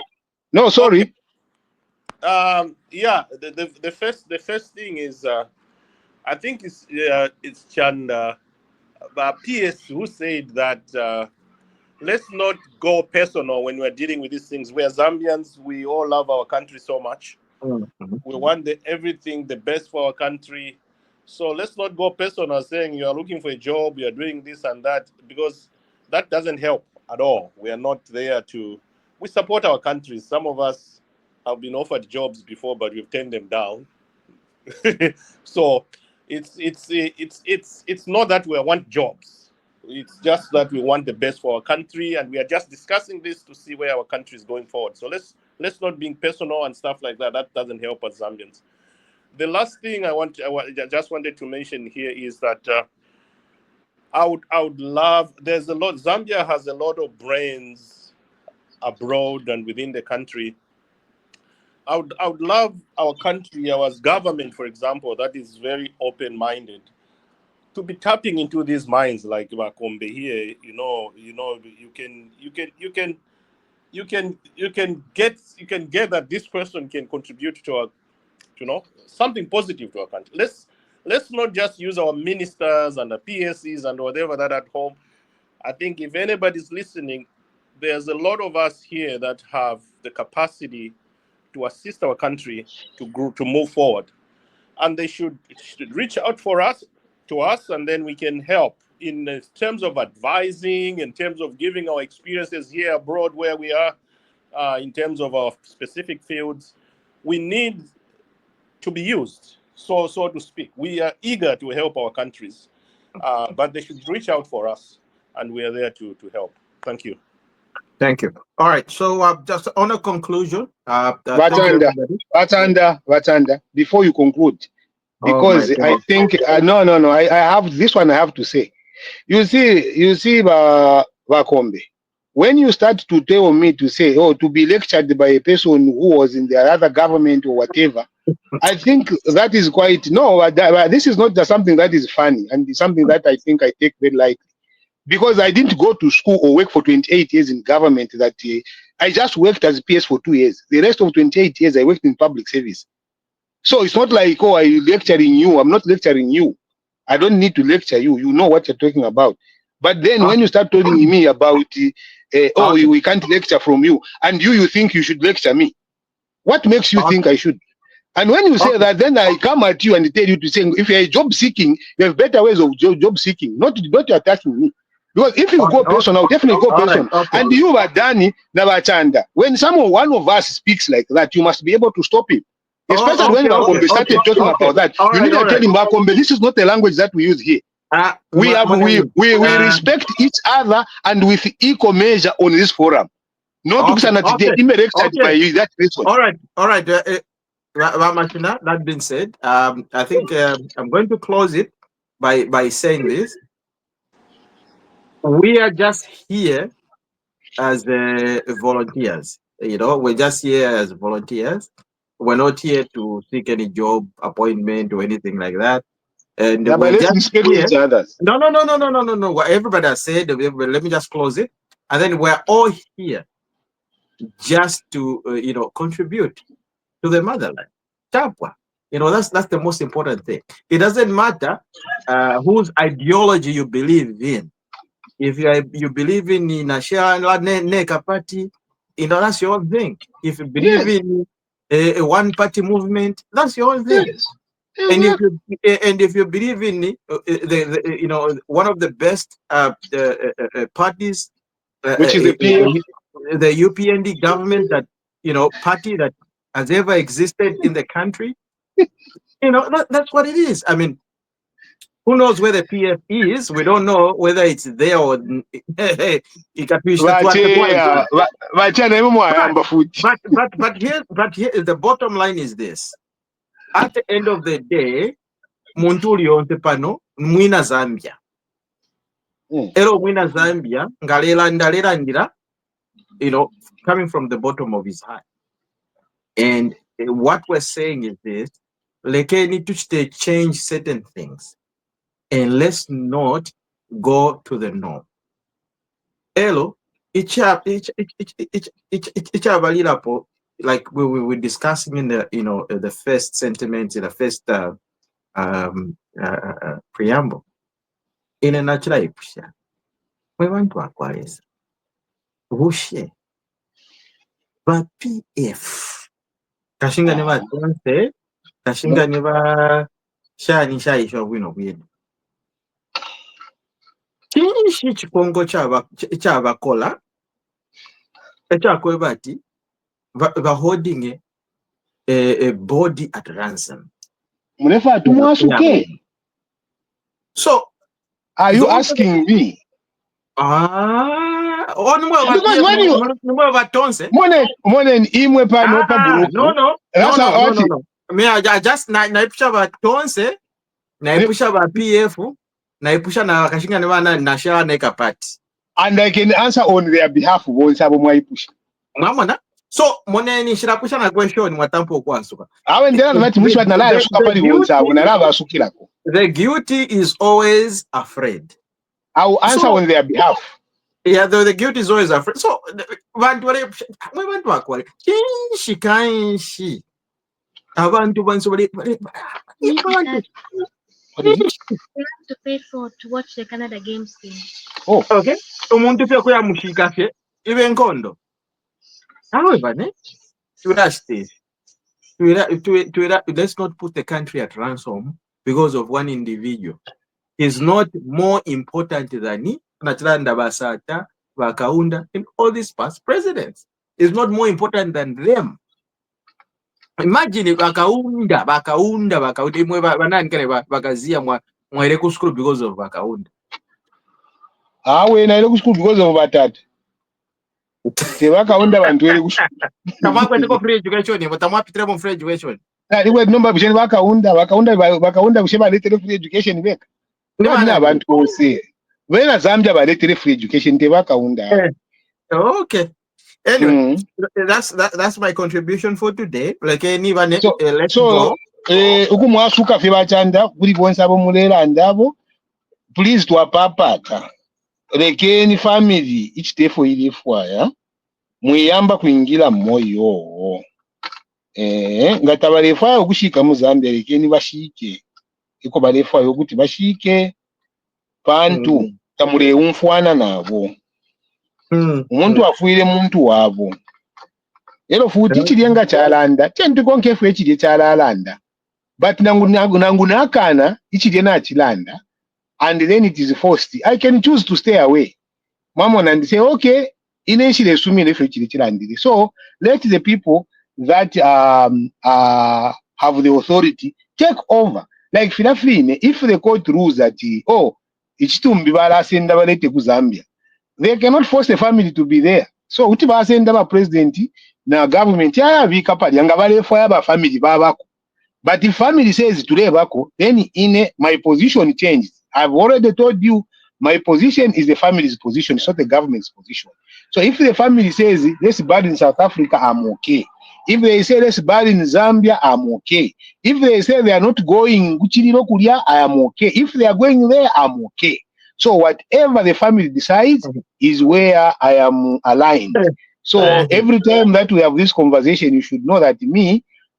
No, sorry. Yeah, the first thing is I think it's Chanda PS who said that let's not go personal when we're dealing with these things. We're Zambians, we all love our country so much. We want everything the best for our country. So let's not go personal saying you are looking for a job, you are doing this and that, because that doesn't help at all. We are not there we support our country. Some of us have been offered jobs before, but we've turned them down. So it's not that we want jobs. It's just that we want the best for our country, and we are just discussing this to see where our country is going forward. So let's not be personal and stuff like that. That doesn't help us Zambians. The last thing I just wanted to mention here is that I would love. There's a lot. Zambia has a lot of brains abroad and within the country. I would love our country, our government, for example, that is very open-minded, to be tapping into these minds like Wakombe here. You can get that this person can contribute to something positive to our country. Let's not just use our ministers and the PSCs and whatever that at home. I think if anybody's listening, there's a lot of us here that have the capacity to assist our country to move forward, and they should reach out to us, and then we can help in terms of advising, in terms of giving our experiences here abroad where we are, in terms of our specific fields. We need to be used, so to speak. We are eager to help our countries, but they should reach out for us, and we are there to help. Thank you. Thank you. All right. So just on a conclusion, Watanda, before you conclude, because I think no, I have this one. I have to say, you see, Wakombe, when you start to tell me to say, to be lectured by a person who was in the other government or whatever, I think that is quite this is not just something that is funny, and something that I think I take very lightly. Because I didn't go to school or work for 28 years in government. That I just worked as a PS for 2 years. The rest of 28 years, I worked in public service. So it's not like, I'm lecturing you. I'm not lecturing you. I don't need to lecture you. You know what you're talking about. But then when you start telling me about, we can't lecture from you, and you think you should lecture me, what makes you think I should? And when you say that, then I come at you and tell you to say, if you're job seeking, you have better ways of job seeking, not attacking me. Because if you go person, I'll definitely go person. And you are Danny Navachanda. When one of us speaks like that, you must be able to stop him. Especially when Bakombe started talking about that. You need to tell him, Bakombe, this is not the language that we use here. We respect each other and with equal measure on this forum. Not by that reason. All right. Ramachina, that being said, I think I'm going to close it by saying this. We are just here as volunteers. You know, we're just here as volunteers. We're not here to seek any job appointment or anything like that. And we're just here. Each other. No. What everybody has said, let me just close it. And then we're all here just to, contribute to the motherland. Chapwa. You know, that's the most important thing. It doesn't matter whose ideology you believe in. If you believe in National Neka Party, that's your own thing. If you believe in a one-party movement, that's your own thing. Yes. And if you believe in one of the best parties, which is the UPND government party that has ever existed in the country, that's what it is. I mean, who knows where the PF is? We don't know whether it's there or but here the bottom line is this. At the end of the day, Muntuli Ontepano, Mwina Zambia. Ero Mwina Zambia, Ngalela, coming from the bottom of his heart. And what we're saying is this: Leke need to change certain things, and let's not go to the norm. Elo, like we were discussing in the first sentiment, in the first preamble. In a natural ipusha, we want to acquire Wushe, but PF. Kashinga never don't say, Kashinga never shani shai show win of win. Kinishi Chikongo Chava Kola, a Chakwebati, the holding a body at ransom. So, are you asking me? No. Me I just naipusha ba tonse, naipusha ba PF, naipusha na kashinga na National Neka Party. And I can answer on their behalf of all sabo mwaipush. Mama so moneni shirapusha na question mwatampo kwa suka. The guilty is always afraid. I will answer on their behalf. Yeah, the guilty is always afraid. So we want to acquire. She abantu bansubali. We have to pay to watch the Canada games thing. Oh, okay. Umuntu pia kuya mushika fe ibe nkondo. However, let's not put the country at ransom because of one individual. Is not more important than me. Nachilanda Basata, Bakaunda, and all these past presidents. Is not more important than them. Imagine if Bakaunda, Bakazia Mwareku school because of Bakaunda. When I look school because of Batat. Bakaunda and Tamako free education, but Tamapi free education. That was number between Bakaunda, Sheba little free education back. No, abantu say. When Zambia by little free education, they Bakaunda. Okay. Anyway, that's my contribution for today. Like anyone, let's go. Ukumwasuka fe bachanda kuri bonsa bo mulera ndabo. Please to apapata. Lekeni family each day for ilifwa muyamba kuingira moyo. Ngatabarefa okushika mu Zambia lekeni bashike. Iko barefa yokuti bashike pantu tamure umfwana nabo. Umuntu afuire muntu wabo. Ero futi chirienga chalanda, tentu konke fu echiri chalalanda. But nangu nakana ichiri na chilanda. and then it is forced, I can choose to stay away. Mamon and say, okay, so let the people that have the authority take over. Like Filafine, if the court rules that it's to send to Zambia, they cannot force the family to be there. So utiba send president na government ya vikapa yangabale for family babako. But if family says today bako, then my position changed. I've already told you my position is the family's position, it's not the government's position. So if the family says let's buy in South Africa, I'm okay. If they say let's buy in Zambia, I'm okay. If they say they are not going I am okay. If they are going there, I'm okay. So whatever the family decides is where I am aligned. So every time that we have this conversation, you should know that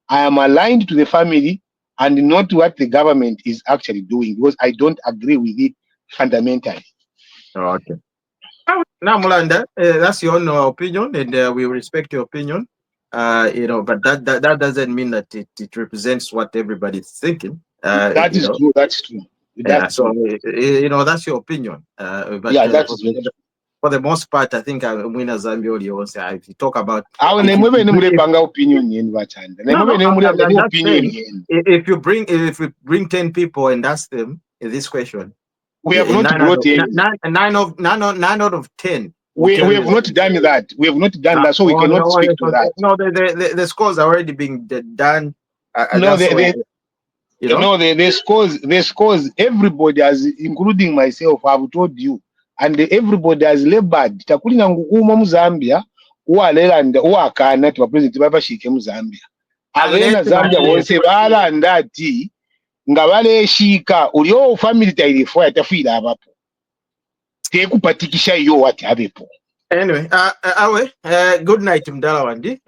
I am aligned to the family and not what the government is actually doing, because I don't agree with it fundamentally. Okay. Now, Mulanda, that's your own opinion, and we respect your opinion. But that doesn't mean that it represents what everybody's thinking. That is true. That's true. That's that's your opinion. But yeah, that's for the most part, I think Mwina Zambia, if you talk about if we bring 10 people and ask them this question, we have not brought nine out of 10. We have not done that. We have not done that, so we cannot speak to that. No, the scores are already being done. The scores, everybody has, including myself, I've told you, and everybody has labored. Takulina nguma mu Zambia, ualela uakana to president baba shike mu Zambia. Alena Zambia wonse bala ndati ngabale shika ulio family tailifo yatafira abapo. Tekupatikisha iyo wati abepo. Anyway, good night, Mdala Wandi.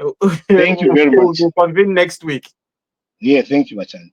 Thank you very much. We'll convene next week. Yeah, thank you, Machan.